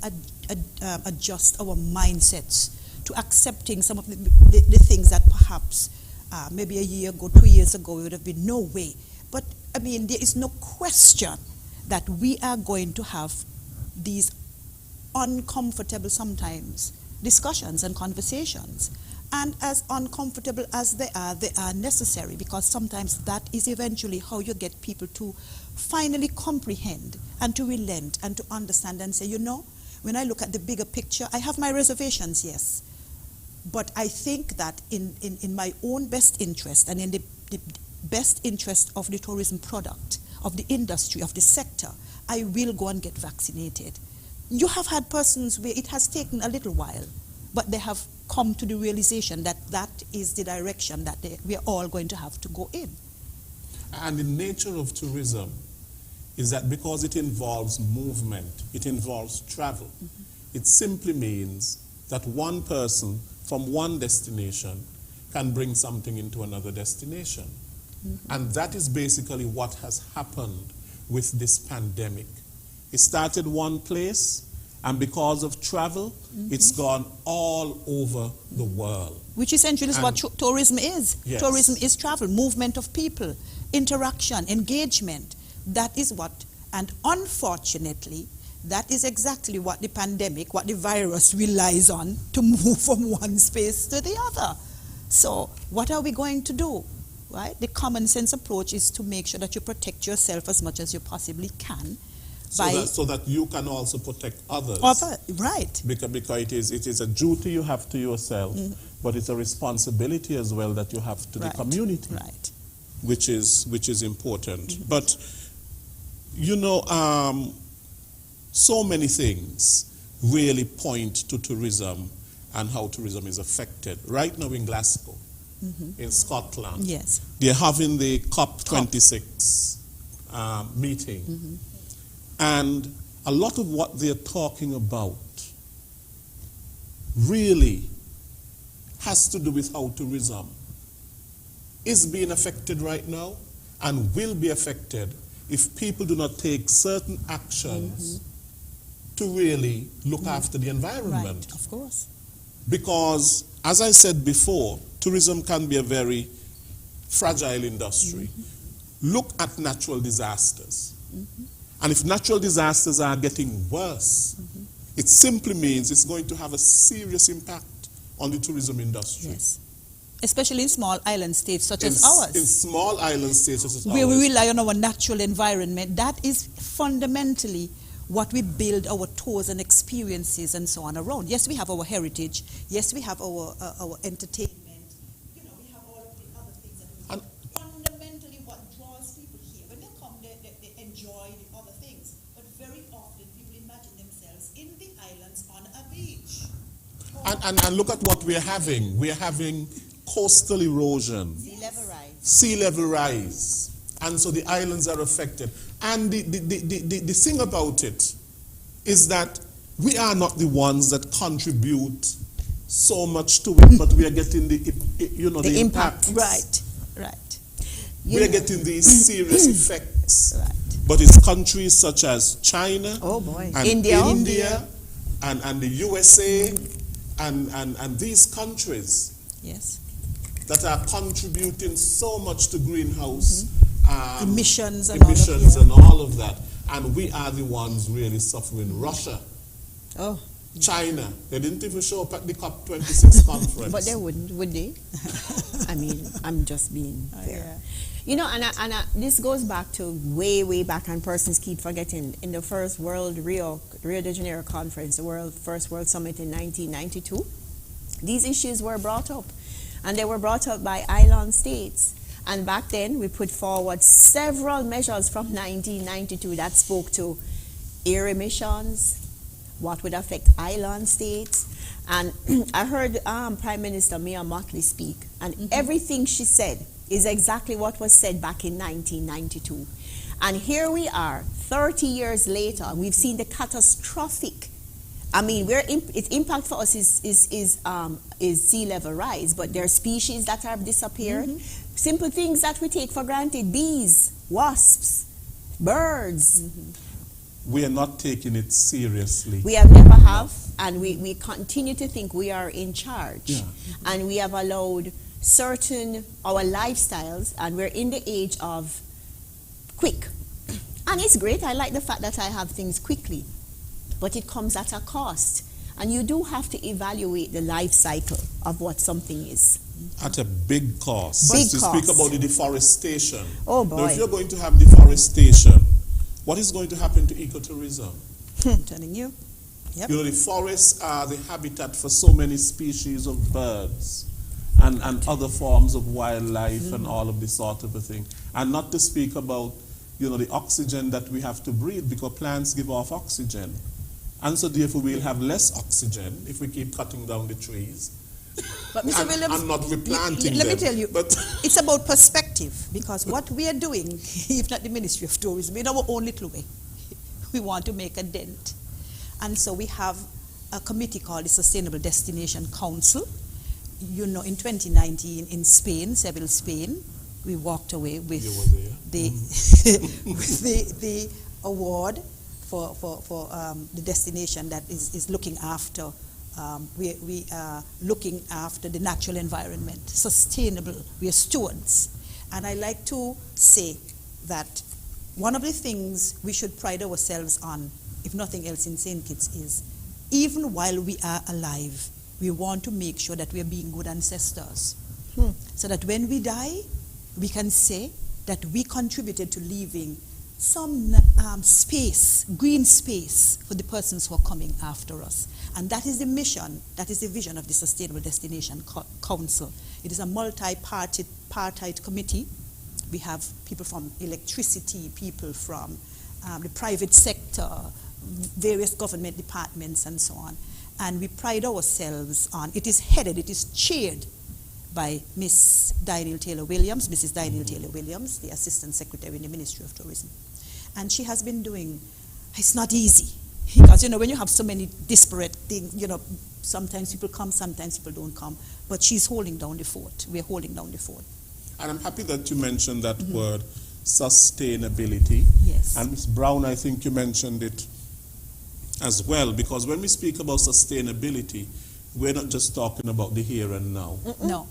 adjust our mindsets to accepting some of the things that perhaps maybe a year ago, 2 years ago, it would have been no way. But I mean, there is no question that we are going to have these uncomfortable sometimes discussions and conversations. And as uncomfortable as they are necessary, because sometimes that is eventually how you get people to finally comprehend and to relent and to understand and say, you know, when I look at the bigger picture, I have my reservations, yes. But I think that in my own best interest and in the best interest of the tourism product, of the industry, of the sector, I will go and get vaccinated. You have had persons where it has taken a little while, but they have come to the realization that that is the direction that we are all going to have to go in. And the nature of tourism is that because it involves movement, it involves travel, it simply means that one person from one destination can bring something into another destination. And that is basically what has happened with this pandemic. It started one place, and because of travel, it's gone all over the world. Which essentially is what tourism is. Yes. Tourism is travel, movement of people, interaction, engagement. That is what, and unfortunately, that is exactly what the pandemic, what the virus relies on to move from one space to the other. So what are we going to do? Right? The common sense approach is to make sure that you protect yourself as much as you possibly can. So that you can also protect others. Right. Because it is a duty you have to yourself, but it's a responsibility as well that you have to the community. Right. Which is important. But you know, so many things really point to tourism and how tourism is affected. Right now in Glasgow, in Scotland, yes, they're having the COP26 meeting. And a lot of what they're talking about really has to do with how tourism is being affected right now and will be affected if people do not take certain actions to really look after the environment. Right, of course. Because, as I said before, tourism can be a very fragile industry. Look at natural disasters. And if natural disasters are getting worse, it simply means it's going to have a serious impact on the tourism industry. Yes. Especially in small island states such as ours. In small island states such as ours. Where we rely on our natural environment. That is fundamentally what we build our tours and experiences and so on around. Yes, we have our heritage. Yes, we have our entertainment. You know, we have destroy the other things. But very often people imagine themselves in the islands on a beach. And look at what we're having. We're having coastal erosion. Sea level rise. Sea level rise. And so the islands are affected. And the thing about it is that we are not the ones that contribute so much to it, but we are getting the impact. Right. We are getting these serious effects. Right. But it's countries such as China, Oh boy. and India. and the USA, and these countries Yes. that are contributing so much to greenhouse Emissions and and all of that. And we are the ones really suffering. Russia, Oh. China, they didn't even show up at the COP26 conference. But they wouldn't, would they? I mean, I'm just being fair. You know, and this goes back to way back, and persons keep forgetting. In the first World Rio de Janeiro conference, the first World Summit in 1992, these issues were brought up, and they were brought up by island states. And back then, we put forward several measures from 1992 that spoke to air emissions, what would affect island states. And I heard Prime Minister Mia Mottley speak, and everything she said is exactly what was said back in 1992. And here we are, 30 years later, we've seen the catastrophic. I mean, its impact for us is sea level rise, but there are species that have disappeared. Simple things that we take for granted: bees, wasps, birds. We are not taking it seriously. We have never have, and we continue to think we are in charge. Yeah. And we have allowed our lifestyles, and we're in the age of quick. And it's great. I like the fact that I have things quickly, but it comes at a cost. And you do have to evaluate the life cycle of what something is. At a big cost. Big to cost. speak about the deforestation. Oh boy. Now, if you're going to have deforestation, what is going to happen to ecotourism? I'm telling you. Yep. You know, the forests are the habitat for so many species of birds and other forms of wildlife and all of this sort of a thing. And not to speak about, the oxygen that we have to breathe, because plants give off oxygen. And so therefore we'll have less oxygen if we keep cutting down the trees. But Mr. Williams, and not replanting let me them. tell you, But it's about perspective, because what we are doing, if not the Ministry of Tourism, in our own little way, we want to make a dent. And so we have a committee called the Sustainable Destination Council. You know, in 2019 in Spain, Seville, Spain, we walked away with the award for the destination that is looking after. We are looking after the natural environment, sustainable. We are stewards. And I like to say that one of the things we should pride ourselves on, if nothing else in St. Kitts, is even while we are alive, we want to make sure that we are being good ancestors. So that when we die, we can say that we contributed to leaving some space, green space, for the persons who are coming after us. And that is the mission, that is the vision of the Sustainable Destination Council. It is a multi-party committee. We have people from electricity, people from the private sector, various government departments, and so on. And we pride ourselves on, it is chaired by Miss Daniel Taylor-Williams, Mrs. Daniel Taylor-Williams, the Assistant Secretary in the Ministry of Tourism. And she has been doing, it's not easy, because, when you have so many disparate things, sometimes people come, sometimes people don't come, but she's holding down the fort. We're holding down the fort. And I'm happy that you mentioned that word, sustainability. Yes. And Ms. Brown, I think you mentioned it as well, because when we speak about sustainability, we're not just talking about the here and now. No.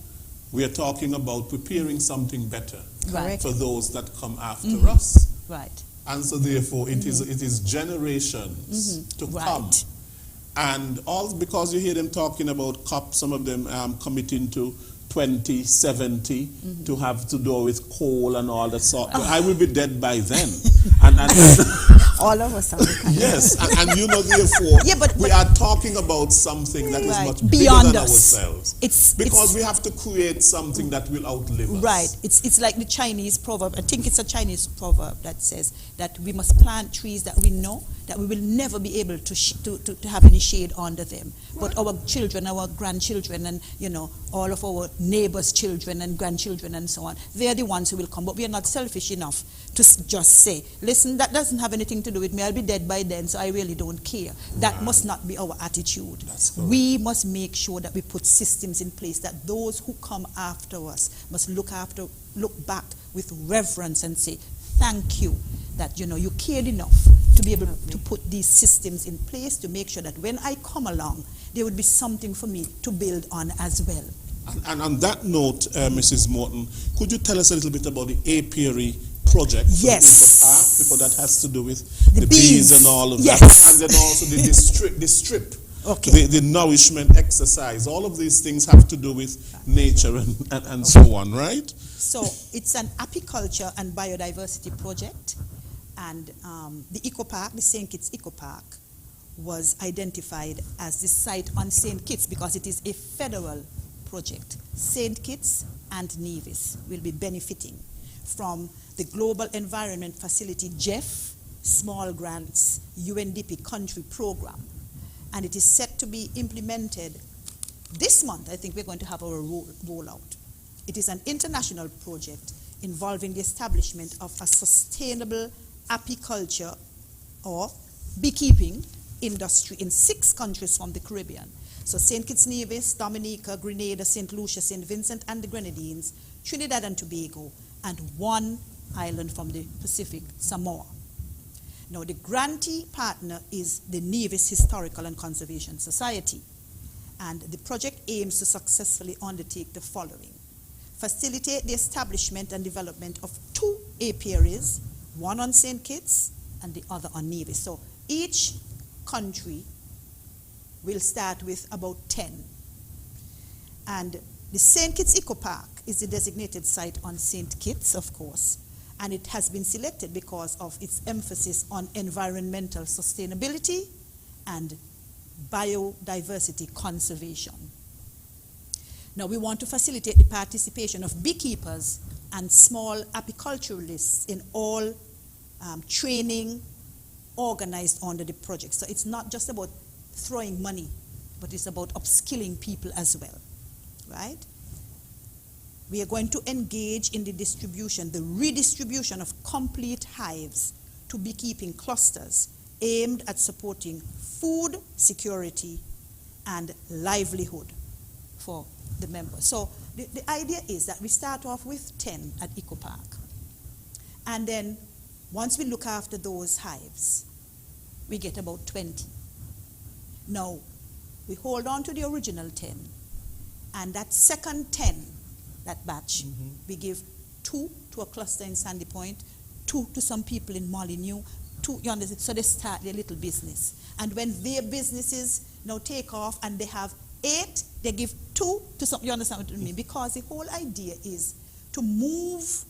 We are talking about preparing something better Right. for those that come after us. Right. And so therefore it is generations to come. Right. And all because you hear them talking about COP, some of them committing to 2070 to have to do with coal and all that sort. I will be dead by then. And All of us are mechanical. yes, and you know, therefore, Yeah, but we are talking about something that is Right. much Beyond bigger than us. ourselves. It's We have to create something that will outlive us. right. It's like the Chinese proverb. I think it's a Chinese proverb that says that we must plant trees that we know that we will never be able to have any shade under them. But our children, our grandchildren, and all of our neighbors' children and grandchildren and so on, they are the ones who will come. But we are not selfish enough to just say, listen, that doesn't have anything to do with me. I'll be dead by then, so I really don't care. That must not be our attitude. That's correct. We must make sure that we put systems in place that those who come after us must look back with reverence and say, thank you that you cared enough to be able to put these systems in place to make sure that when I come along, there would be something for me to build on as well. And on that note, Mrs. Morton, could you tell us a little bit about the apiary project? Yes. Because that has to do with The the bees bees. and all of Yes. that. And then also the strip. Okay. The nourishment exercise. All of these things have to do with nature and so on, right? So it's an apiculture and biodiversity project, and the Eco Park, the St. Kitts Eco Park, was identified as the site on St. Kitts because it is a federal project. St. Kitts and Nevis will be benefiting from the Global Environment Facility, GEF, Small Grants, UNDP Country Program. And it is set to be implemented this month. I think we're going to have our rollout. It is an international project involving the establishment of a sustainable apiculture or beekeeping industry in 6 countries from the Caribbean. So St. Kitts, Nevis, Dominica, Grenada, St. Lucia, St. Vincent and the Grenadines, Trinidad and Tobago, and 1 island from the Pacific, Samoa. Now, the grantee partner is the Nevis Historical and Conservation Society, and the project aims to successfully undertake the following: facilitate the establishment and development of 2 apiaries, one on St. Kitts and the other on Nevis. So each country will start with about 10. And the St. Kitts Eco Park is the designated site on St. Kitts, of course, and it has been selected because of its emphasis on environmental sustainability and biodiversity conservation. Now, we want to facilitate the participation of beekeepers and small apiculturalists in all training organized under the project. So it's not just about throwing money, but it's about upskilling people as well, right? We are going to engage in the redistribution of complete hives to beekeeping clusters aimed at supporting food security and livelihood for the members. So the idea is that we start off with 10 at Eco Park. And then once we look after those hives, we get about 20. Now, we hold on to the original 10. And that second 10, that batch, we give 2 to a cluster in Sandy Point, 2 to some people in Molyneux, 2, you understand? So they start their little business. And when their businesses now take off and they have 8, they give 2 to some, you understand what I mean? Because the whole idea is to move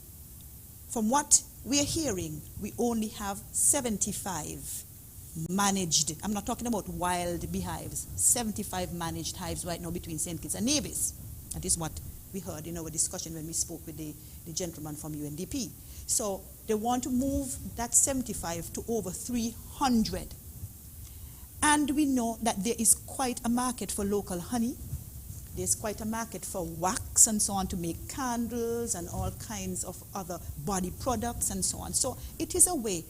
from what we're hearing. We only have 75 managed, I'm not talking about wild beehives, 75 managed hives right now between St. Kitts and Nevis. That is what we heard in our discussion when we spoke with the gentleman from UNDP. So they want to move that 75 to over 300. And we know that there is quite a market for local honey. There's quite a market for wax and so on to make candles and all kinds of other body products and so on. So it is a way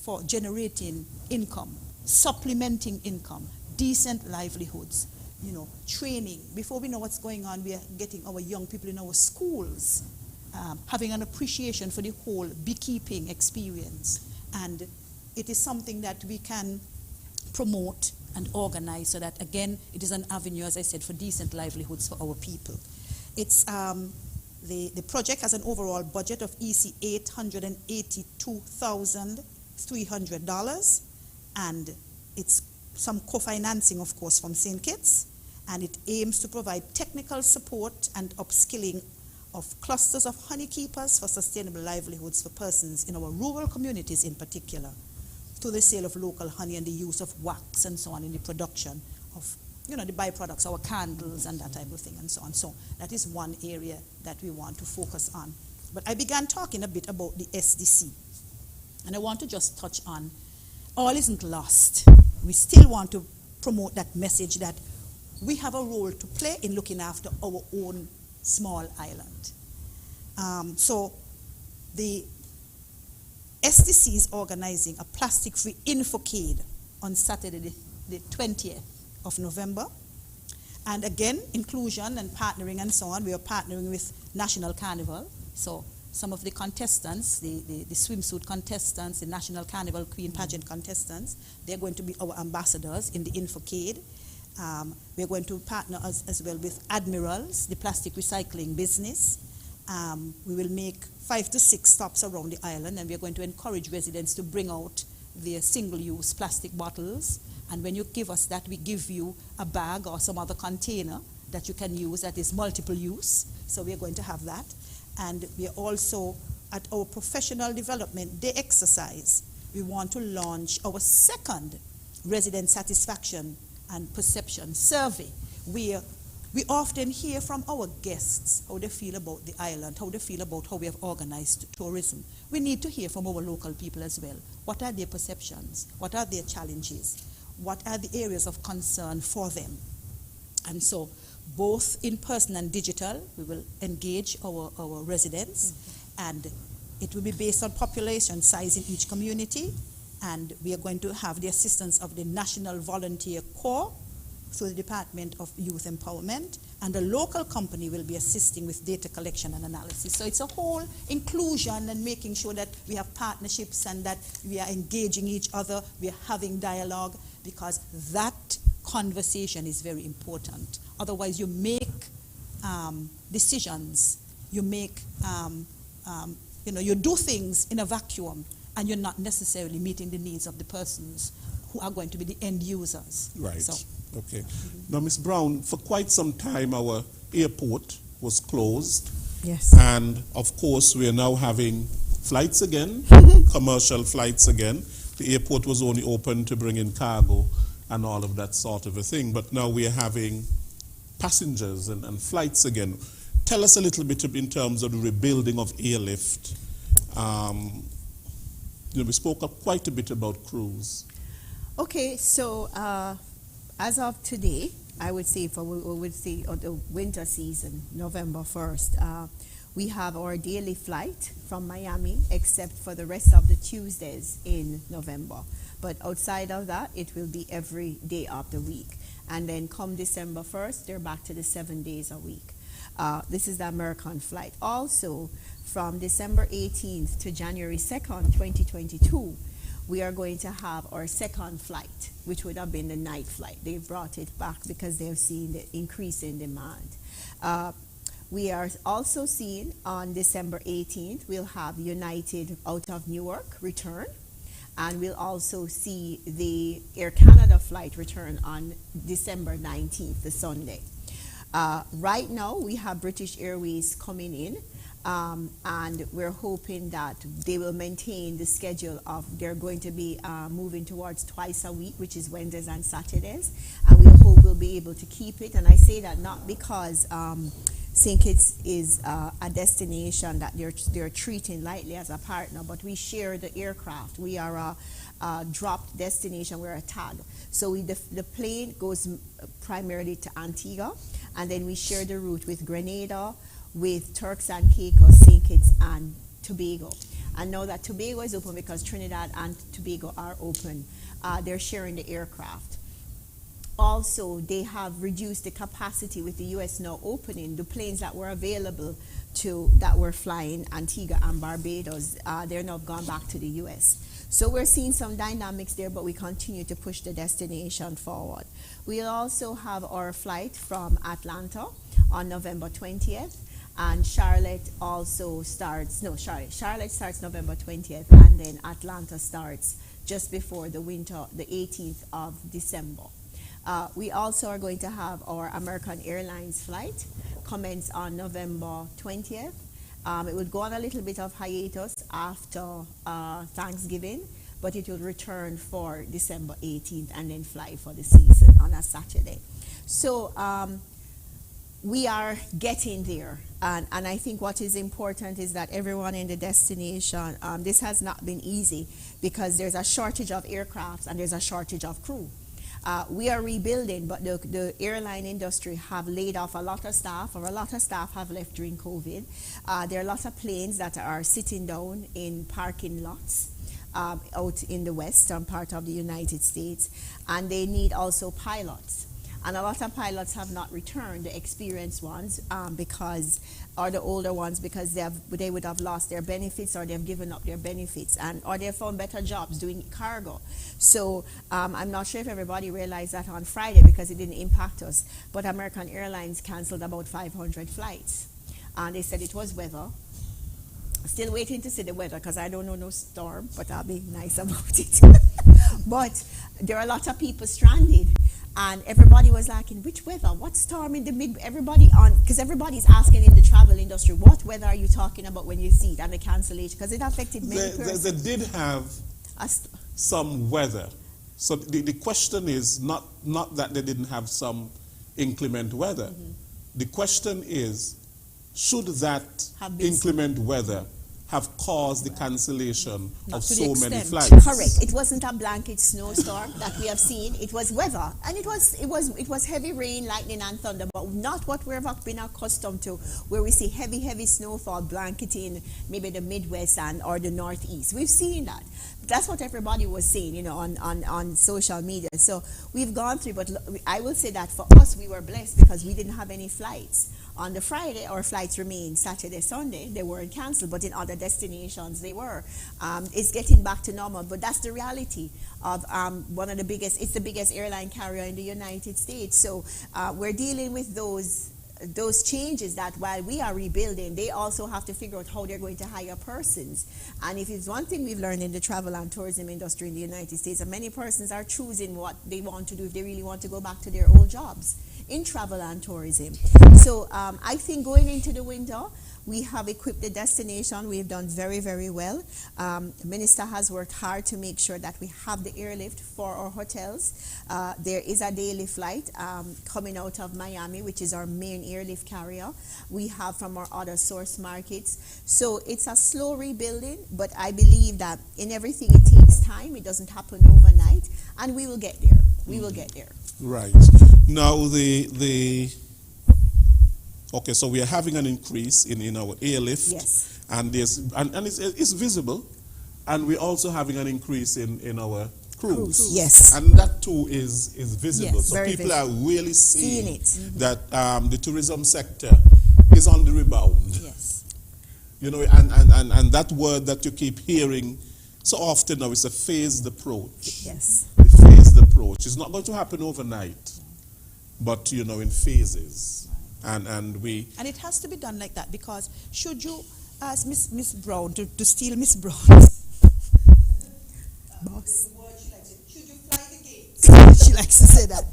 for generating income, supplementing income, decent livelihoods, training. Before we know what's going on, we are getting our young people in our schools having an appreciation for the whole beekeeping experience. And it is something that we can promote and organize so that, again, it is an avenue, as I said, for decent livelihoods for our people. It's the project has an overall budget of EC $882,300, and it's some co-financing, of course, from St. Kitts, and it aims to provide technical support and upskilling of clusters of honeykeepers for sustainable livelihoods for persons in our rural communities in particular, to the sale of local honey and the use of wax and so on in the production of, the byproducts, our candles and that type of thing and so on. So that is one area that we want to focus on. But I began talking a bit about the SDC, and I want to just touch on all isn't lost. We still want to promote that message that we have a role to play in looking after our own small island. So the SDC is organizing a plastic-free infocade on Saturday, the 20th of November. And again, inclusion and partnering and so on. We are partnering with National Carnival. So some of the contestants, the swimsuit contestants, the National Carnival Queen Pageant contestants, they're going to be our ambassadors in the infocade. We're going to partner as well with Admirals, the plastic recycling business. We will make 5 to 6 stops around the island, and we're going to encourage residents to bring out their single-use plastic bottles. And when you give us that, we give you a bag or some other container that you can use that is multiple use. So we're going to have that. And we are also, at our professional development day exercise, we want to launch our second resident satisfaction and perception survey, where we often hear from our guests how they feel about the island, how they feel about how we have organized tourism. We need to hear from our local people as well. What are their perceptions? What are their challenges? What are the areas of concern for them? And so, both in person and digital, we will engage our residents, and it will be based on population size in each community. And we are going to have the assistance of the National Volunteer Corps through the Department of Youth Empowerment, and the local company will be assisting with data collection and analysis. So it's a whole inclusion and making sure that we have partnerships and that we are engaging each other, we are having dialogue, because that conversation is very important. Otherwise, you make decisions, you make, you do things in a vacuum, and you're not necessarily meeting the needs of the persons who are going to be the end users. Right. So. Okay. Now, Ms. Brown, for quite some time, our airport was closed. Yes. And, of course, we are now having flights again, commercial flights again. The airport was only open to bring in cargo and all of that sort of a thing. But now we are having passengers and flights again. Tell us a little bit in terms of the rebuilding of airlift. We spoke up quite a bit about cruise. Okay, so as of today, I would say for the winter season, November 1st, we have our daily flight from Miami, except for the rest of the Tuesdays in November. But outside of that, it will be every day of the week. And then come December 1st, they're back to the 7 days a week. This is the American flight. Also, from December 18th to January 2nd, 2022, we are going to have our second flight, which would have been the night flight. They've brought it back because they've seen the increase in demand. We are also seeing on December 18th, we'll have United out of Newark return, and we'll also see the Air Canada flight return on December 19th, the Sunday. Right now, we have British Airways coming in, and we're hoping that they will maintain the schedule of, they're going to be moving towards twice a week, which is Wednesdays and Saturdays, and we hope we'll be able to keep it. And I say that not because St. Kitts is a destination that they're treating lightly as a partner, but we share the aircraft. We are a dropped destination, we're a tag. So the plane goes primarily to Antigua, and then we share the route with Grenada, with Turks and Caicos, St. Kitts, and Tobago. And now that Tobago is open because Trinidad and Tobago are open, they're sharing the aircraft. Also, they have reduced the capacity with the U.S. now opening. The planes that were available that were flying Antigua and Barbados, they're now gone back to the U.S. So we're seeing some dynamics there, but we continue to push the destination forward. We'll also have our flight from Atlanta on November 20th. And Charlotte also starts, Charlotte starts November 20th, and then Atlanta starts just before the winter, the 18th of December. We also are going to have our American Airlines flight commence on November 20th. It would go on a little bit of hiatus after Thanksgiving, but it will return for December 18th and then fly for the season on a Saturday. So we are getting there. And I think what is important is that everyone in the destination, this has not been easy because there's a shortage of aircrafts and there's a shortage of crew. We are rebuilding, but the airline industry have laid off a lot of staff, or a lot of staff have left during COVID. There are a lot of planes that are sitting down in parking lots out in the western part of the United States, and they need also pilots. And a lot of pilots have not returned, the experienced ones, or the older ones, because they would have lost their benefits, or they've given up their benefits, or they've found better jobs doing cargo. So I'm not sure if everybody realized that on Friday, because it didn't impact us, but American Airlines canceled about 500 flights. And they said it was weather. Still waiting to see the weather, because I don't know no storm, but I'll be nice about it. But there are a lot of people stranded. And everybody was like, in which weather? What storm in the mid? Because everybody's asking in the travel industry, what weather are you talking about when you see it? And the cancellation, because it affected many persons. They did have some weather. So the question is not that they didn't have some inclement weather. Mm-hmm. The question is, should that inclement weather have caused the cancellation of so many flights? Correct. It wasn't a blanket snowstorm that we have seen. It was weather, and it was heavy rain, lightning, and thunder, but not what we've been accustomed to, where we see heavy snowfall blanketing maybe the Midwest or the Northeast. We've seen that. That's what everybody was saying, on social media. So we've gone through, but I will say that for us, we were blessed because we didn't have any flights. On the Friday, our flights remained Saturday, Sunday. They weren't canceled, but in other destinations, they were. It's getting back to normal, but that's the reality of it's the biggest airline carrier in the United States. So we're dealing with those changes that while we are rebuilding, they also have to figure out how they're going to hire persons. And if it's one thing we've learned in the travel and tourism industry in the United States, that many persons are choosing what they want to do if they really want to go back to their old jobs in travel and tourism. So I think going into the winter, we have equipped the destination. We've done very, very well. The minister has worked hard to make sure that we have the airlift for our hotels. There is a daily flight coming out of Miami, which is our main airlift carrier. We have from our other source markets. So it's a slow rebuilding, but I believe that in everything it takes time. It doesn't happen overnight, and we will get there. We will get there. Right. Now okay, so we are having an increase in our airlift. Yes. And it's visible. And we're also having an increase in our cruise. Yes. And that too is visible. Yes, so people are really seeing it. Mm-hmm. that the tourism sector is on the rebound. Yes. And that word that you keep hearing so often now is a phased approach. Yes. A phased approach. It's not going to happen overnight, but in phases. And it has to be done like that, because should you ask Miss Brown to steal Miss Brown's boss? Should you fly the gates? She likes to say that.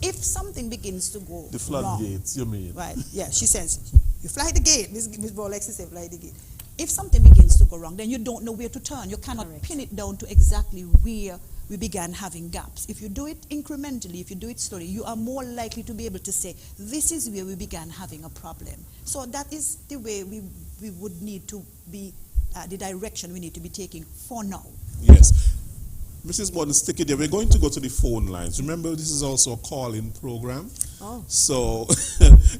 If something begins to go the floodgates, you mean? Right. Yeah. She says you fly the gate. Miss Brown likes to say fly the gate. If something begins to go wrong, then you don't know where to turn. You cannot pin it down to exactly where we began having gaps. If you do it incrementally, if you do it slowly, you are more likely to be able to say, this is where we began having a problem. So that is the way we would need to be, the direction we need to be taking for now. Yes. Mrs. Borden, stick it there. We're going to go to the phone lines. Remember, this is also a call-in program. Oh. So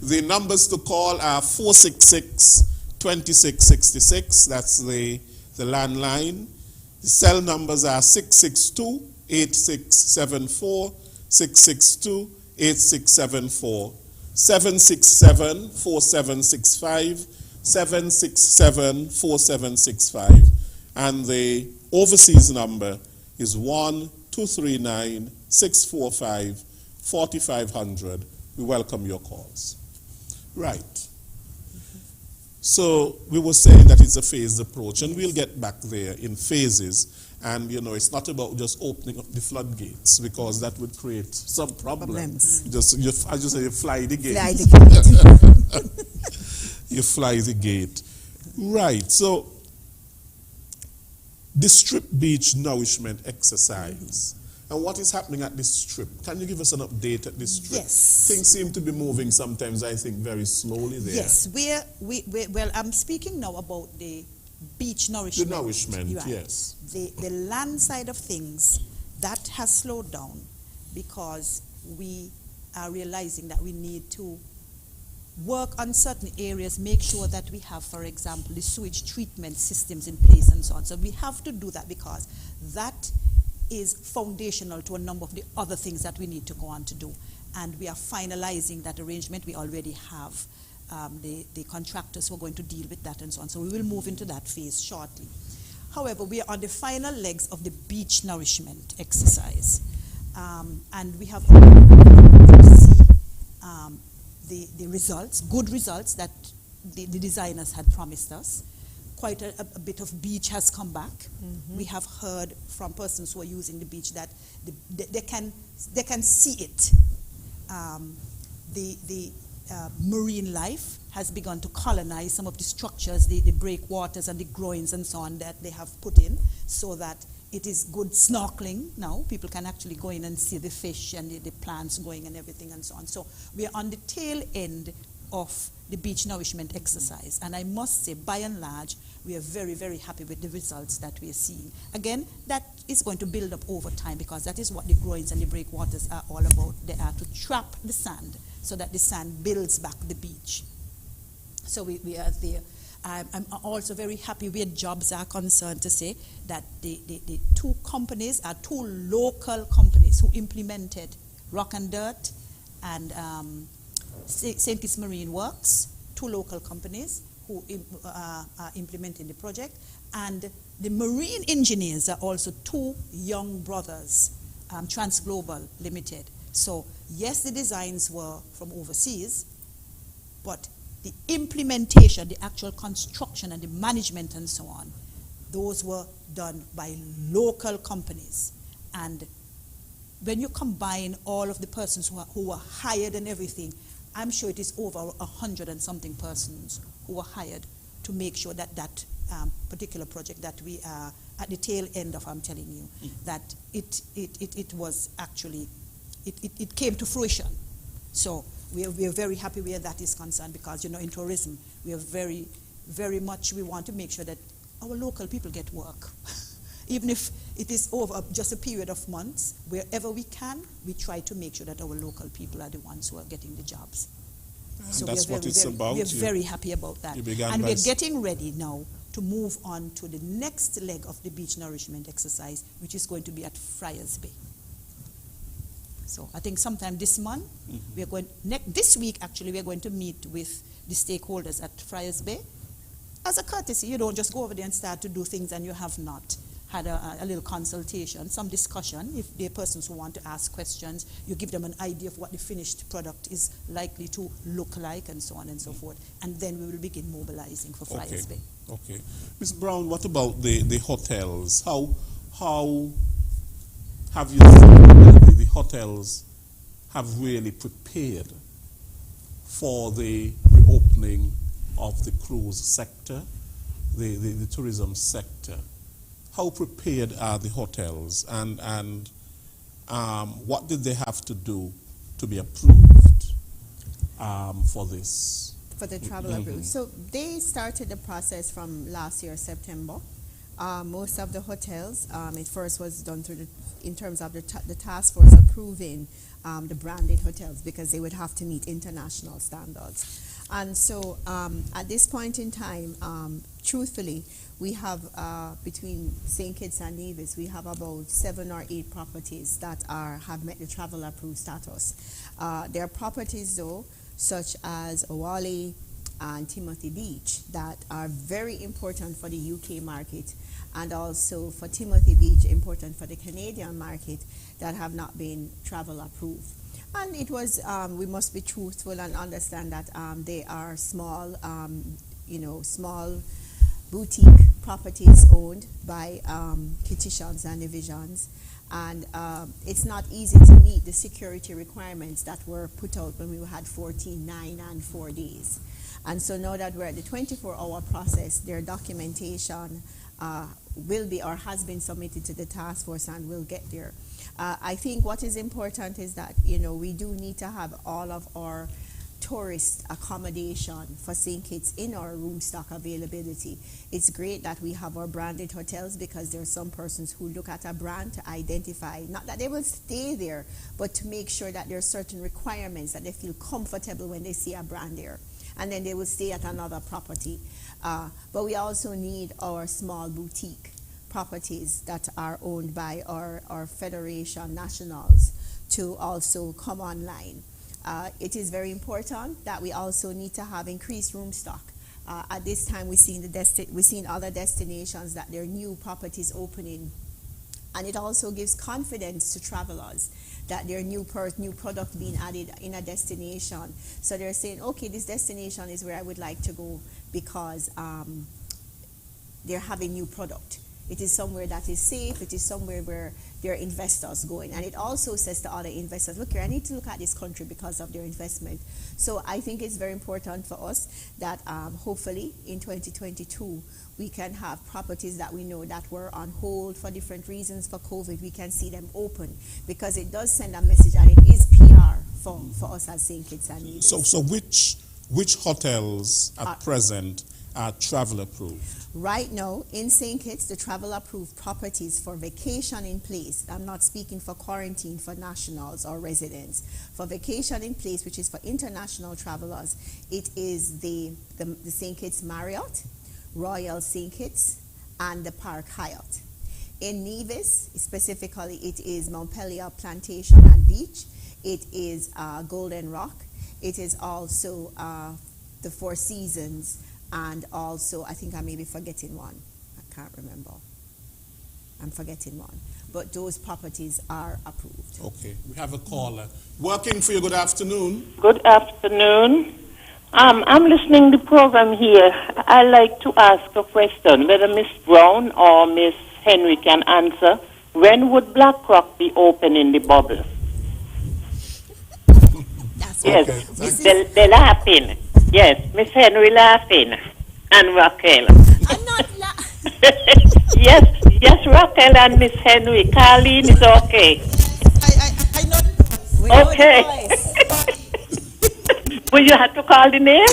the numbers to call are 466-2666. That's the landline. The cell numbers are 662-8674, 662-8674, 767-4765, 767-4765, and the overseas number is 1-239-645-4500. We welcome your calls. Right. So we were saying that it's a phased approach, and we'll get back there in phases. And, it's not about just opening up the floodgates, because that would create some problems. Problems. You fly the gate. Fly the gate. You fly the gate. Right. So, the Strip Beach Nourishment Exercise. And what is happening at this strip? Can you give us an update at this strip? Yes. Things seem to be moving sometimes, I think, very slowly there. Yes, well, I'm speaking now about the beach nourishment. The nourishment, Right. yes. The land side of things, that has slowed down because we are realizing that we need to work on certain areas, make sure that we have, for example, the sewage treatment systems in place and so on. So we have to do that because that is foundational to a number of the other things that we need to go on to do. And we are finalizing that arrangement. We already have the contractors who are going to deal with that and so on. So we will move into that phase shortly. However, we are on the final legs of the beach nourishment exercise. And we have to see the results, good results that the designers had promised us. Quite a bit of beach has come back. We have heard from persons who are using the beach that they can see it. The marine life has begun to colonize some of the structures, the breakwaters and the groins and so on that they have put in, so that it is good snorkeling now. People can actually go in and see the fish and the plants going and everything and so on. So we are on the tail end of the beach nourishment exercise. And I must say, by and large, we are very, very happy with the results that we are seeing. Again, that is going to build up over time because that is what the groins and the breakwaters are all about. They are to trap the sand so that the sand builds back the beach. So we are there. I'm also very happy where jobs are concerned to say that the two companies are two local companies who implemented Rock and Dirt and St. Kitts Marine Works, two local companies who are implementing the project. And the marine engineers are also two young brothers, Transglobal Limited. So yes, the designs were from overseas, but the implementation, the actual construction and the management and so on, those were done by local companies. And when you combine all of the persons who were hired and everything, I'm sure it is over 100 and something persons who were hired to make sure that that particular project that we are at the tail end of, I'm telling you, that it was actually, it came to fruition. So we are very happy where that is concerned because, you know, in tourism, we are very, very much, we want to make sure that our local people get work. Even if it is over just a period of months, wherever we can, we try to make sure that our local people are the ones who are getting the jobs. And so that's what it's about. We are very happy about that. And we're getting ready now to move on to the next leg of the beach nourishment exercise, which is going to be at Friars Bay. So I think sometime this month, we are going, this week actually, we are going to meet with the stakeholders at Friars Bay. As a courtesy, you don't just go over there and start to do things and you have not had a little consultation, some discussion. If there are persons who want to ask questions, you give them an idea of what the finished product is likely to look like and so on and so forth. And then we will begin mobilizing for Friars Bay. Okay. Ms. Brown, what about the hotels? How have you seen the hotels have really prepared for the reopening of the cruise sector, the tourism sector? How prepared are the hotels, and what did they have to do to be approved for this? For the travel approved. So they started the process from last year, September. Most of the hotels, it first was done through in terms of the task force approving the branded hotels because they would have to meet international standards. And so at this point in time, truthfully, we have between St. Kitts and Nevis, we have about 7 or 8 properties that have met the travel approved status. There are properties though, such as Owali and Timothy Beach, that are very important for the UK market, and also for Timothy Beach, important for the Canadian market, that have not been travel approved. And it was, we must be truthful and understand that they are small, small boutique properties owned by petitions and divisions. And it's not easy to meet the security requirements that were put out when we had 14, 9, and 4 days. And so now that we're at the 24-hour process, their documentation will be or has been submitted to the task force and will get there. I think what is important is that, we do need to have all of our tourist accommodation for St. Kitts in our room stock availability. It's great that we have our branded hotels because there are some persons who look at a brand to identify, not that they will stay there, but to make sure that there are certain requirements that they feel comfortable when they see a brand there. And then they will stay at another property. But we also need our small boutique properties that are owned by our Federation nationals to also come online. It is very important that we also need to have increased room stock. At this time, we've seen other destinations that there are new properties opening, and it also gives confidence to travelers that there are new product being added in a destination. So they're saying, okay, this destination is where I would like to go because they're having new product. It is somewhere that is safe. It is somewhere where there are investors going. And it also says to other investors, look here, I need to look at this country because of their investment. So I think it's very important for us that hopefully in 2022, we can have properties that we know that were on hold for different reasons for COVID. We can see them open because it does send a message, and it is PR for us as St. Kitts and Nevis. So which hotels at present are travel approved? Right now, in St. Kitts, the travel-approved properties for vacation in place, I'm not speaking for quarantine for nationals or residents, for vacation in place, which is for international travelers, it is the St. Kitts Marriott, Royal St. Kitts, and the Park Hyatt. In Nevis, specifically, it is Montpelier Plantation and Beach, it is Golden Rock, it is also the Four Seasons, and also, I think I may be forgetting one. I can't remember. I'm forgetting one. But those properties are approved. Okay. We have a caller. Working for you. Good afternoon. Good afternoon. I'm listening to the program here. I'd like to ask a question, whether Miss Brown or Miss Henry can answer. When would BlackRock be open in the bubble? Yes, okay, they're laughing. Yes, Miss Henry laughing, and Raquel. I'm not yes, Raquel and Miss Henry. Carlene is okay. I know. We know Okay. the voice. Well, you had to call the name?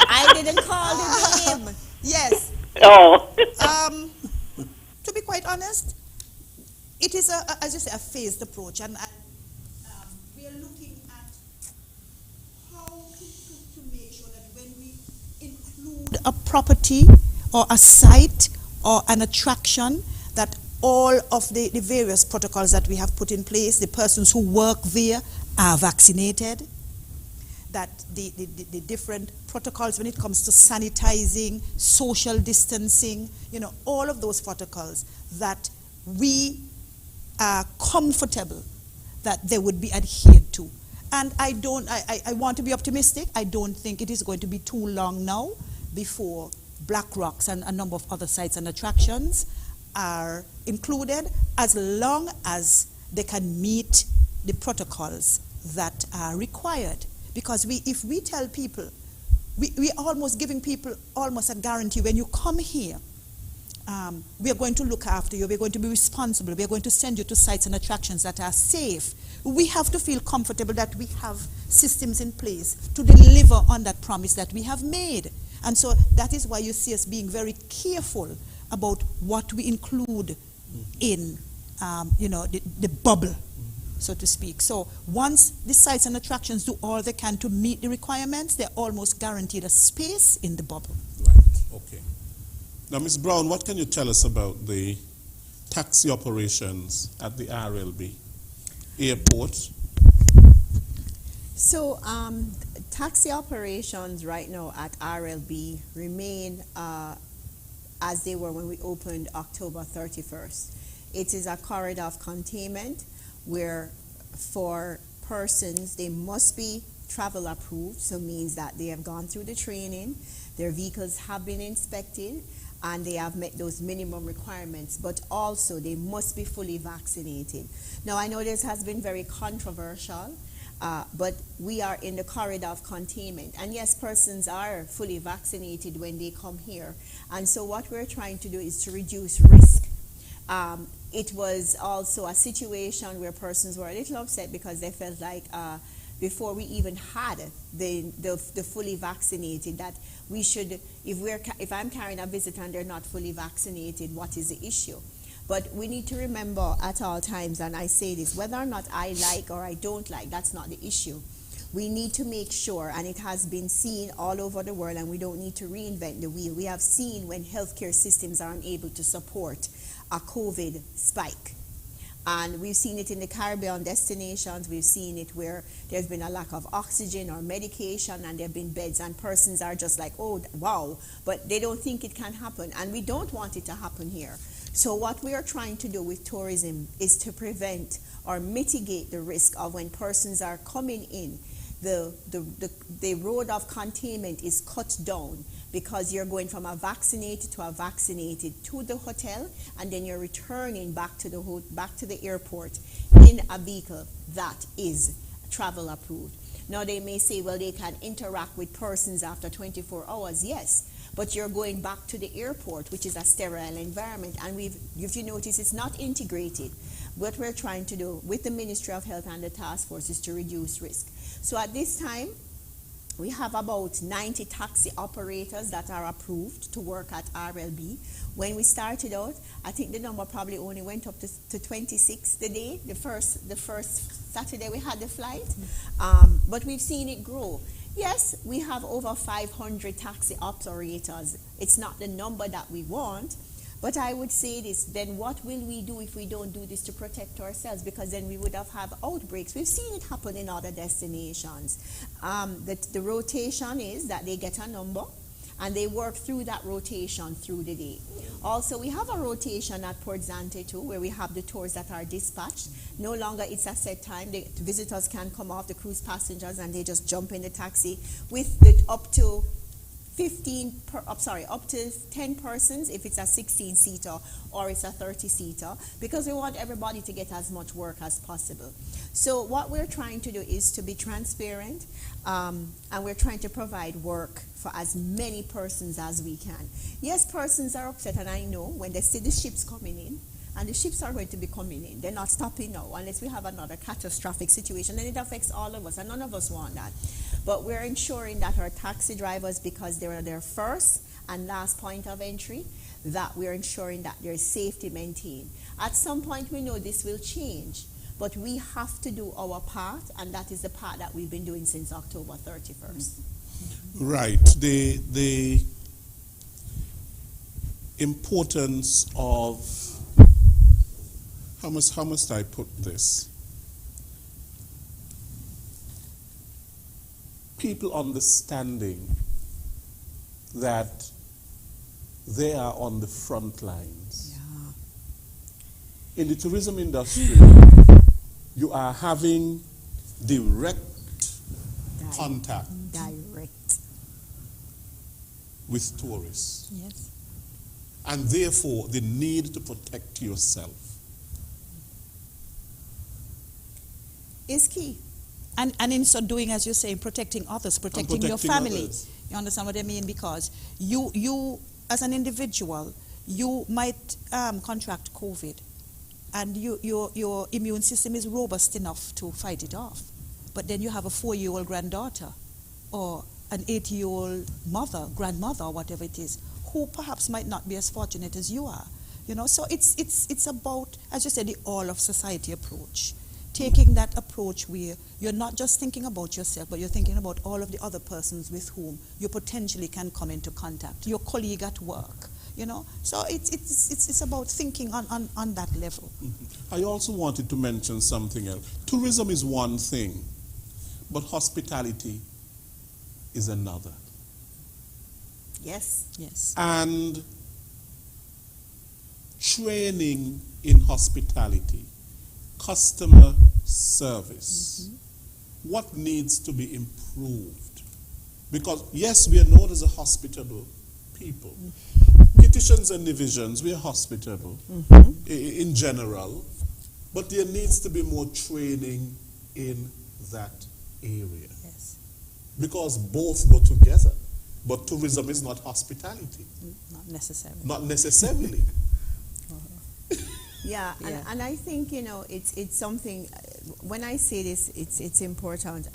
I didn't call the name. Yes. Oh. To be quite honest, it is as you say, a phased approach, and we are looking at how to make sure that when we include a property or a site or an attraction, that all of the various protocols that we have put in place, the persons who work there are vaccinated, that the different protocols when it comes to sanitizing, social distancing, all of those protocols, that we are comfortable that they would be adhered to. And I want to be optimistic. I don't think it is going to be too long now before Black Rocks and a number of other sites and attractions are included, as long as they can meet the protocols that are required. Because if we tell people, we are almost giving people almost a guarantee, when you come here, we are going to look after you, we are going to be responsible, we are going to send you to sites and attractions that are safe. We have to feel comfortable that we have systems in place to deliver on that promise that we have made. And so that is why you see us being very careful about what we include in the bubble, so to speak. So once the sites and attractions do all they can to meet the requirements, they're almost guaranteed a space in the bubble. Right, okay. Now, Ms. Brown, what can you tell us about the taxi operations at the RLB airport? So taxi operations right now at RLB remain as they were when we opened October 31st. It is a corridor of containment where for persons, they must be travel approved, so means that they have gone through the training, their vehicles have been inspected, and they have met those minimum requirements, but also they must be fully vaccinated. Now, I know this has been very controversial, but we are in the corridor of containment. And yes, persons are fully vaccinated when they come here. And so what we're trying to do is to reduce risk. It was also a situation where persons were a little upset because they felt like before we even had the fully vaccinated, that we should, if I'm carrying a visitor and they're not fully vaccinated, what is the issue? But we need to remember at all times, and I say this, whether or not I like or I don't like, that's not the issue. We need to make sure, and it has been seen all over the world, and we don't need to reinvent the wheel. We have seen when healthcare systems are unable to support a COVID spike. And we've seen it in the Caribbean destinations. We've seen it where there's been a lack of oxygen or medication, and there have been beds, and persons are just like, oh, wow, but they don't think it can happen. And we don't want it to happen here. So what we are trying to do with tourism is to prevent or mitigate the risk of when persons are coming in, the road of containment is cut down, because you're going from a vaccinated to the hotel, and then you're returning back to the airport in a vehicle that is travel approved. Now they may say, well, they can interact with persons after 24 hours. Yes, but you're going back to the airport, which is a sterile environment, and if you notice, it's not integrated. What we're trying to do with the Ministry of Health and the task force is to reduce risk. So at this time, we have about 90 taxi operators that are approved to work at RLB. When we started out, I think the number probably only went up to 26 the day, the first Saturday we had the flight. But we've seen it grow. Yes, we have over 500 taxi operators. It's not the number that we want, but I would say this, then what will we do if we don't do this to protect ourselves? Because then we would have outbreaks. We've seen it happen in other destinations. The rotation is that they get a number, and they work through that rotation through the day. Also, we have a rotation at Port Zante too, where we have the tours that are dispatched. No longer it's a set time. The visitors can come off, the cruise passengers, and they just jump in the taxi with up to 10 persons if it's a 16-seater or it's a 30-seater, because we want everybody to get as much work as possible. So what we're trying to do is to be transparent, and we're trying to provide work for as many persons as we can. Yes, persons are upset, and I know when they see the ships coming in, and the ships are going to be coming in. They're not stopping now unless we have another catastrophic situation, and it affects all of us, and none of us want that. But we're ensuring that our taxi drivers, because they're their first and last point of entry, that we're ensuring that there's safety maintained. At some point, we know this will change, but we have to do our part, and that is the part that we've been doing since October 31st. Right. The importance of, how must I put this? People understanding that they are on the front lines. Yeah. In the tourism industry, you are having direct contact with tourists. Yes. And therefore, the need to protect yourself is key. And in so doing, as you say, protecting others, protecting your family. Others. You understand what I mean? Because you as an individual, you might contract COVID, and your immune system is robust enough to fight it off. But then you have a 4-year-old granddaughter, or an 80-year-old mother, grandmother, or whatever it is, who perhaps might not be as fortunate as you are. You know, so it's about, as you said, the all of society approach. Taking that approach where you're not just thinking about yourself, but you're thinking about all of the other persons with whom you potentially can come into contact, your colleague at work, you know. So it's about thinking on that level. Mm-hmm. I also wanted to mention something else. Tourism is one thing, but hospitality is another. Yes. Yes. And training in hospitality, customer service, what needs to be improved? Because yes, we are known as a hospitable people. Kitishans and Nevisians, we are hospitable in general, but there needs to be more training in that area. Yes. Because both go together. But tourism is not hospitality. Not necessarily. Not necessarily. Yeah, Yeah. And I think, you know, it's something, when I say this, it's important.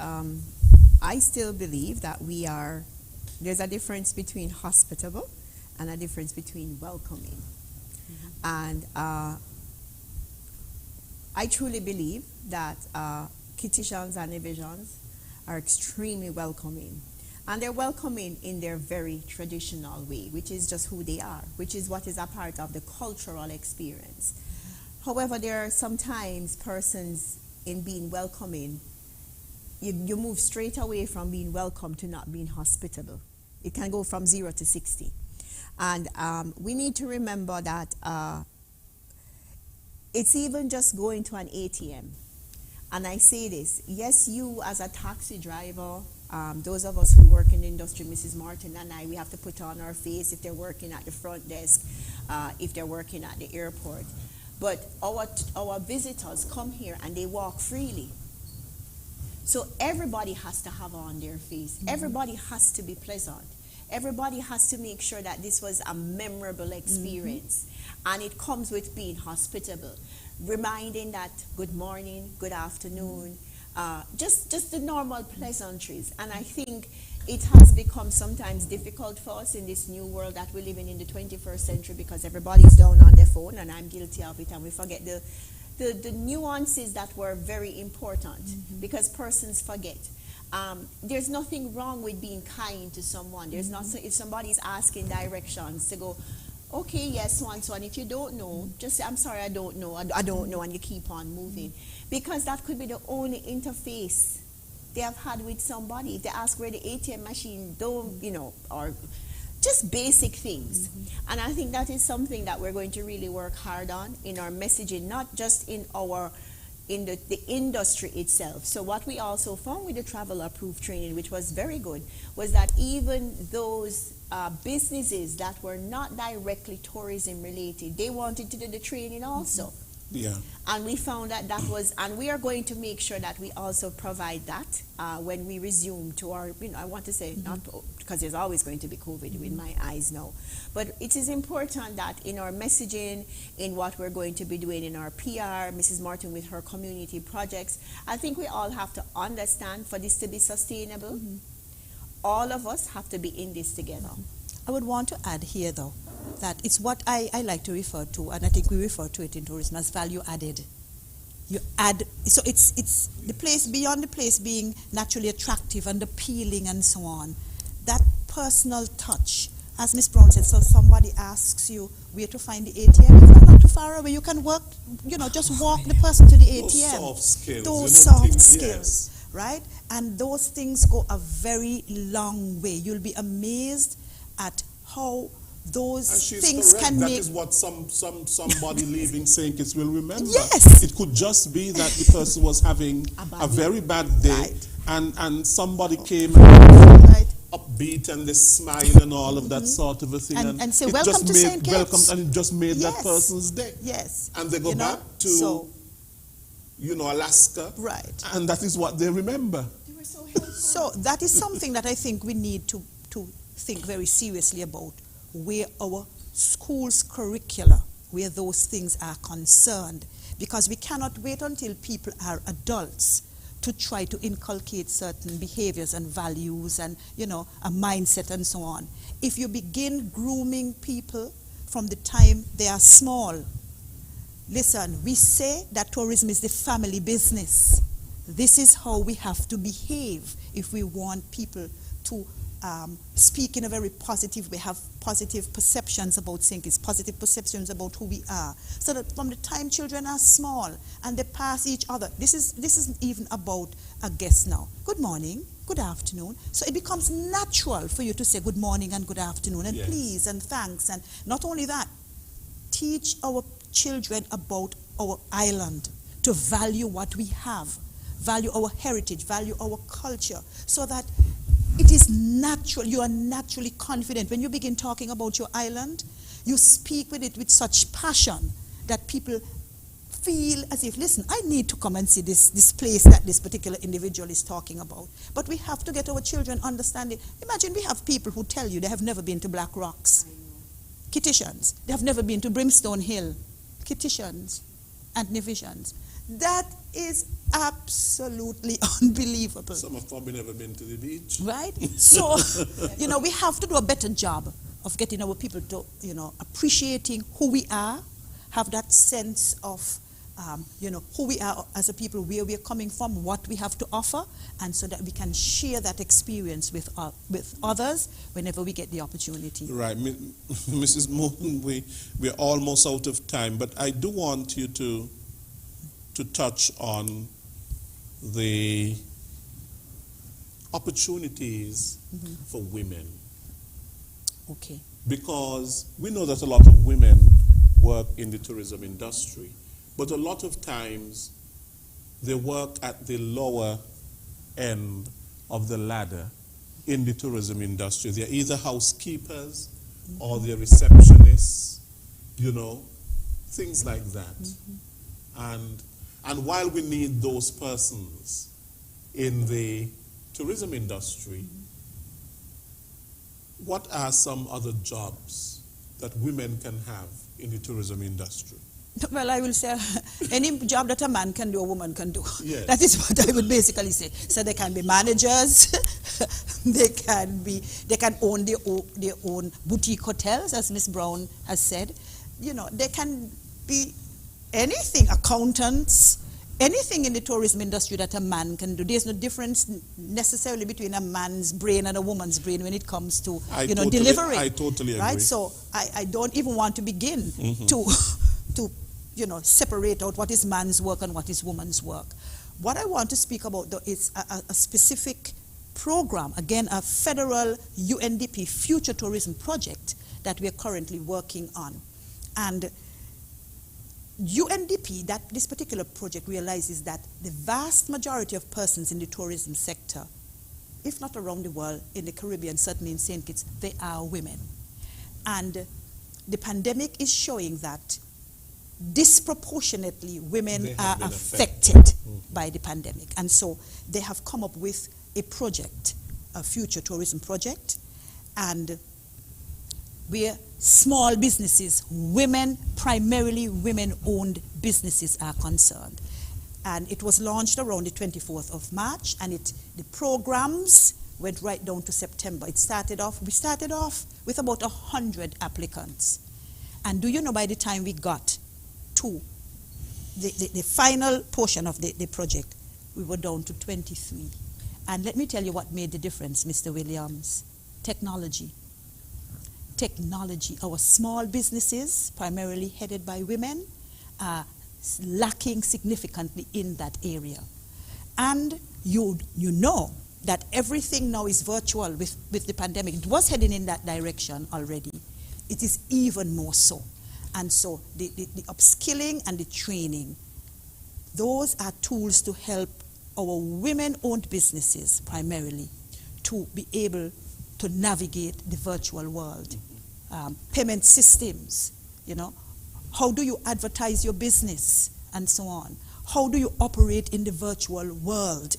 I still believe that there's a difference between hospitable and a difference between welcoming. And I truly believe that Kitishans and Nevisians are extremely welcoming. And they're welcoming in their very traditional way, which is just who they are, which is what is a part of the cultural experience. However, there are sometimes persons in being welcoming, you move straight away from being welcome to not being hospitable. It can go from 0 to 60. And we need to remember that it's even just going to an ATM. And I say this, yes, you as a taxi driver, those of us who work in the industry, Mrs. Martin and I, we have to put on our face if they're working at the front desk, if they're working at the airport. But our visitors come here and they walk freely. So everybody has to have on their face. Everybody has to be pleasant. Everybody has to make sure that this was a memorable experience. And it comes with being hospitable. Reminding that good morning, good afternoon, just the normal pleasantries. And I think it has become sometimes difficult for us in this new world that we're living in the 21st century because everybody's down on their phone, and I'm guilty of it, and we forget the nuances that were very important because persons forget. There's nothing wrong with being kind to someone. There's not, if somebody's asking directions, to go, okay, yes, so and so, and if you don't know, just say, I'm sorry, I don't know, I don't know, and you keep on moving. Because that could be the only interface they have had with somebody. If they ask where the ATM machine, don't, you know, or just basic things. And I think that is something that we're going to really work hard on in our messaging, not just in the industry itself. So what we also found with the travel approved training, which was very good, was that even those businesses that were not directly tourism related, they wanted to do the training also. Yeah. And we found that was, and we are going to make sure that we also provide that when we resume to our, you know, I want to say, not because there's always going to be COVID in my eyes now, but it is important that in our messaging, in what we're going to be doing in our PR, Mrs. Martin with her community projects, I think we all have to understand for this to be sustainable, all of us have to be in this together. I would want to add here, though, that it's what I like to refer to, and I think we refer to it in tourism as value added. You add, so it's the place beyond the place being naturally attractive and appealing and so on. That personal touch, as Ms. Brown said, so somebody asks you where to find the ATM, if you're not too far away, you can work, you know, just walk the person to the ATM. Those soft skills. Those soft skills, right? And those things go a very long way. You'll be amazed at how those things correct. can that make... That is what somebody leaving St. Kitts will remember. Yes. It could just be that the person was having a very bad day, right. and somebody came and right. upbeat and they smile and all of that sort of a thing. And say, it welcome just to made, St. Kitts. welcome, and it just made that Yes. person's day. Yes. And they go back to, you know, Alaska. Right. And that is what they remember. They were so helpful. So that is something that I think we need to think very seriously about, where our school's curricula, where those things are concerned, because we cannot wait until people are adults to try to inculcate certain behaviors and values and, you know, a mindset and so on. If you begin grooming people from the time they are small, listen, we say that tourism is the family business. This is how we have to behave if we want people to speak in a very positive way, have positive perceptions about things, positive perceptions about who we are. So that from the time children are small and they pass each other, this is even about a guest now. Good morning, good afternoon. So it becomes natural for you to say good morning and good afternoon and please and thanks. And not only that, teach our children about our island, to value what we have, value our heritage, value our culture, so that it is natural, you are naturally confident. When you begin talking about your island, you speak with it with such passion that people feel as if, listen, I need to come and see this place that this particular individual is talking about. But we have to get our children understanding. Imagine we have people who tell you they have never been to Black Rocks. Kititians. They have never been to Brimstone Hill. Kititians and Nevisians. That is absolutely unbelievable. Some have probably never been to the beach. Right? So, we have to do a better job of getting our people to, appreciating who we are, have that sense of, who we are as a people, where we are coming from, what we have to offer, and so that we can share that experience with others whenever we get the opportunity. Right. Mrs. Moon, we're almost out of time, but I do want you to touch on the opportunities for women. Okay. Because we know that a lot of women work in the tourism industry, but a lot of times they work at the lower end of the ladder in the tourism industry. They're either housekeepers or they're receptionists, things like that. And while we need those persons in the tourism industry, what are some other jobs that women can have in the tourism industry? Well, I will say any job that a man can do, a woman can do. Yes. That is what I would basically say. So they can be managers, they can own their own boutique hotels, as Miss Brown has said. They can be anything, accountants, anything in the tourism industry that a man can do. There's no difference necessarily between a man's brain and a woman's brain when it comes to delivering. I totally agree. Right? So I don't even want to begin to separate out what is man's work and what is woman's work. What I want to speak about, though, is a specific program, again, a federal UNDP future tourism project that we are currently working on. And UNDP, this particular project realizes that the vast majority of persons in the tourism sector, if not around the world, in the Caribbean, certainly in St. Kitts, they are women. And the pandemic is showing that disproportionately women are affected by the pandemic. And so they have come up with a project, a future tourism project, and where small businesses, primarily women-owned businesses are concerned. And it was launched around the 24th of March, and the programs went right down to September. We started off with about 100 applicants. And do you know, by the time we got to the final portion of the project, we were down to 23. And let me tell you what made the difference, Mr. Williams. Technology. Our small businesses, primarily headed by women, are lacking significantly in that area. And you know that everything now is virtual with the pandemic. It was heading in that direction already. It is even more so. And so the upskilling and the training, those are tools to help our women-owned businesses primarily to be able to navigate the virtual world. Payment systems, how do you advertise your business, and so on. How do you operate in the virtual world?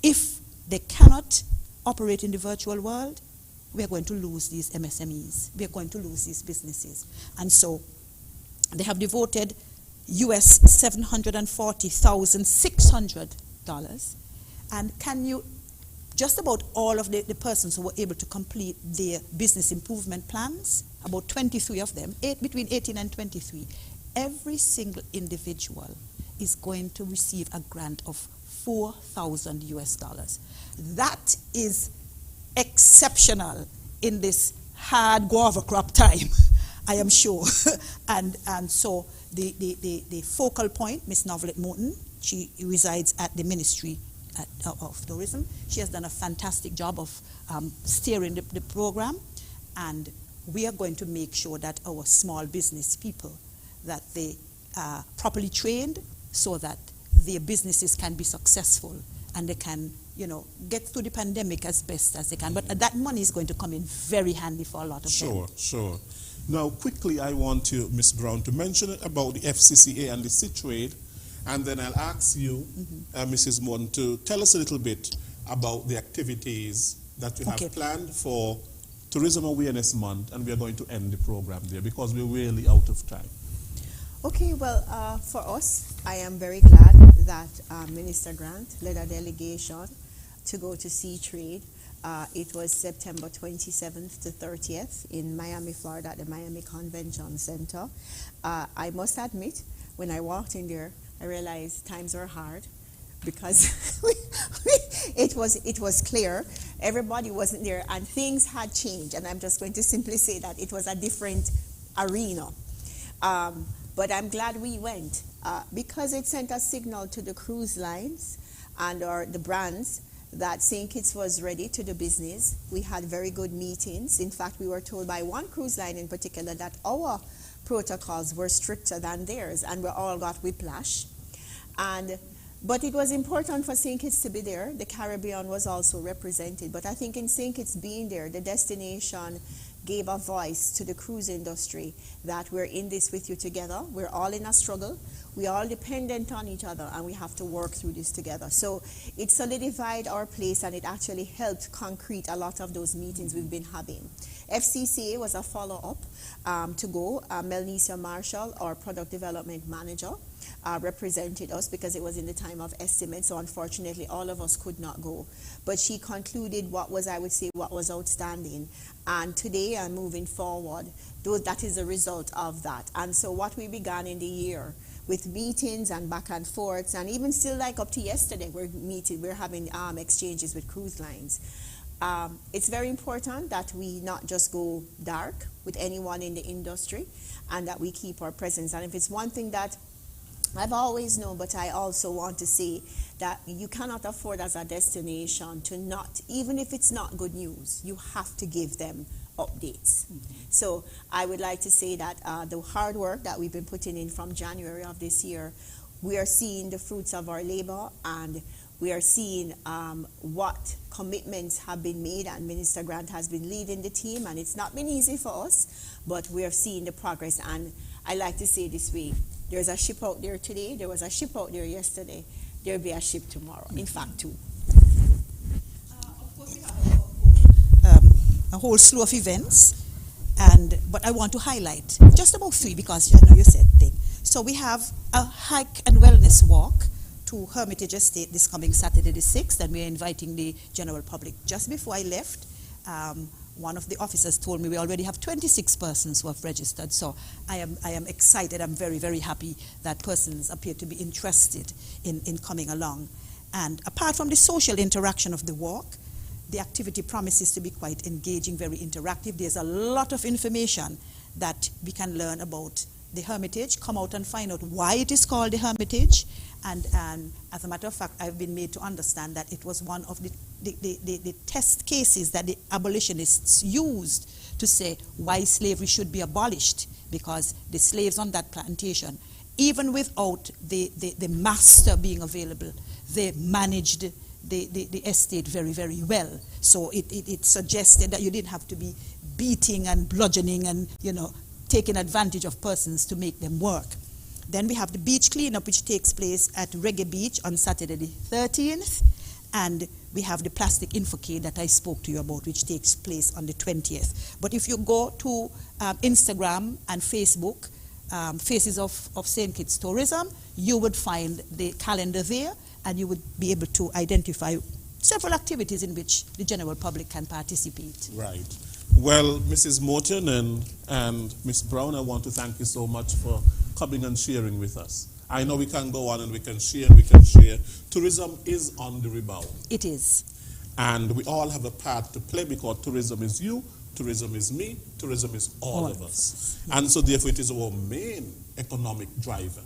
If they cannot operate in the virtual world, we are going to lose these MSMEs. We are going to lose these businesses. And so they have devoted US $740,600. And can you, just about all of the persons who were able to complete their business improvement plans, about 23 of them, between 18 and 23, every single individual is going to receive a grant of $4,000 US. That is exceptional in this hard guava crop time, I am sure. and so the focal point, Ms. Novelet Morton, she resides at the Ministry of Tourism. She has done a fantastic job of steering the program, and we are going to make sure that our small business people, that they are properly trained so that their businesses can be successful and they can, get through the pandemic as best as they can. But that money is going to come in very handy for a lot of them. Sure. Now, quickly, I want you, Ms. Brown, to mention about the FCCA and the SeaTrade, and then I'll ask you, Mrs. Morton, to tell us a little bit about the activities that you have planned for Tourism Awareness Month, and we are going to end the program there because we're really out of time. Okay, well, for us, I am very glad that Minister Grant led a delegation to go to SeaTrade. It was September 27th to 30th in Miami, Florida, at the Miami Convention Center. I must admit, when I walked in there, I realized times were hard because it was clear everybody wasn't there and things had changed. And I'm just going to simply say that it was a different arena. But I'm glad we went because it sent a signal to the cruise lines and the brands that St. Kitts was ready to do business. We had very good meetings. In fact, we were told by one cruise line in particular that our protocols were stricter than theirs, and we all got whiplash. But it was important for St. Kitts to be there. The Caribbean was also represented. But I think in St. Kitts being there, the destination gave a voice to the cruise industry that we're in this with you together. We're all in a struggle. We're all dependent on each other, and we have to work through this together. So it solidified our place, and it actually helped concrete a lot of those meetings we've been having. FCCA was a follow-up to go. Melnesia Marshall, our product development manager, represented us because it was in the time of estimate, so unfortunately all of us could not go. But she concluded what was, I would say, what was outstanding. And today and moving forward, that is a result of that. And so what we began in the year with meetings and back and forths, and even still like up to yesterday, we're having exchanges with cruise lines. It's very important that we not just go dark with anyone in the industry and that we keep our presence. And if it's one thing that I've always known, but I also want to say that you cannot afford as a destination to not, even if it's not good news, you have to give them updates. So I would like to say that the hard work that we've been putting in from January of this year, we are seeing the fruits of our labor, and we are seeing what commitments have been made, and Minister Grant has been leading the team, and it's not been easy for us, but we are seeing the progress. And I like to say this way, there's a ship out there today, there was a ship out there yesterday, there'll be a ship tomorrow, in fact two. Of course we have a whole slew of events, but I want to highlight just about three because you said thing. So we have a hike and wellness walk to Hermitage Estate this coming Saturday the 6th, and we are inviting the general public. Just before I left, one of the officers told me we already have 26 persons who have registered. So I am excited. I'm very, very happy that persons appear to be interested in coming along. And apart from the social interaction of the walk, the activity promises to be quite engaging, very interactive. There's a lot of information that we can learn about the Hermitage. Come out and find out why it is called the Hermitage. And as a matter of fact, I've been made to understand that it was one of the test cases that the abolitionists used to say why slavery should be abolished, because the slaves on that plantation, even without the master being available, they managed the estate very, very well. So it suggested that you didn't have to be beating and bludgeoning and, taking advantage of persons to make them work. Then we have the beach cleanup, which takes place at Reggae Beach on Saturday the 13th. And we have the plastic infocade that I spoke to you about, which takes place on the 20th. But if you go to Instagram and Facebook, Faces of St. Kitts Tourism, you would find the calendar there, and you would be able to identify several activities in which the general public can participate. Right. Well, Mrs. Morton and Ms. Brown, I want to thank you so much for coming and sharing with us. I know we can go on and we can share and we can share. Tourism is on the rebound. It is. And we all have a part to play because tourism is you, tourism is me, tourism is all of us. And so therefore it is our main economic driver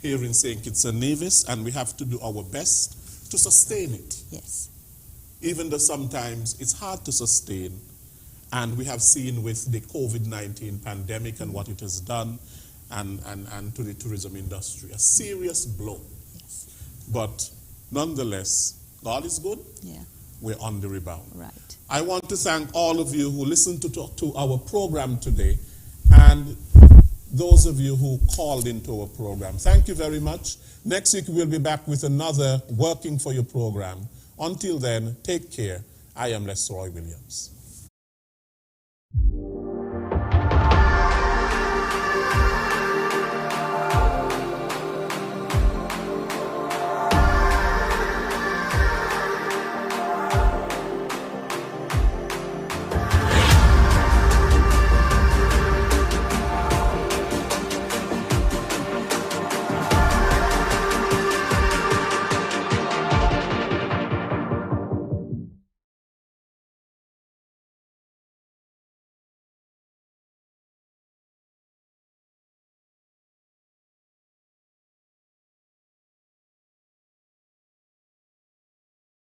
here in St. Kitts and Nevis, and we have to do our best to sustain it. Yes. Even though sometimes it's hard to sustain, and we have seen with the COVID-19 pandemic and what it has done and to the tourism industry, a serious blow. Yes. But nonetheless, God is good. Yeah. We're on the rebound. Right. I want to thank all of you who listened to our program today. and those of you who called into our program. Thank you very much. Next week we'll be back with another Working for You program. Until then, take care. I am Lesroy Williams.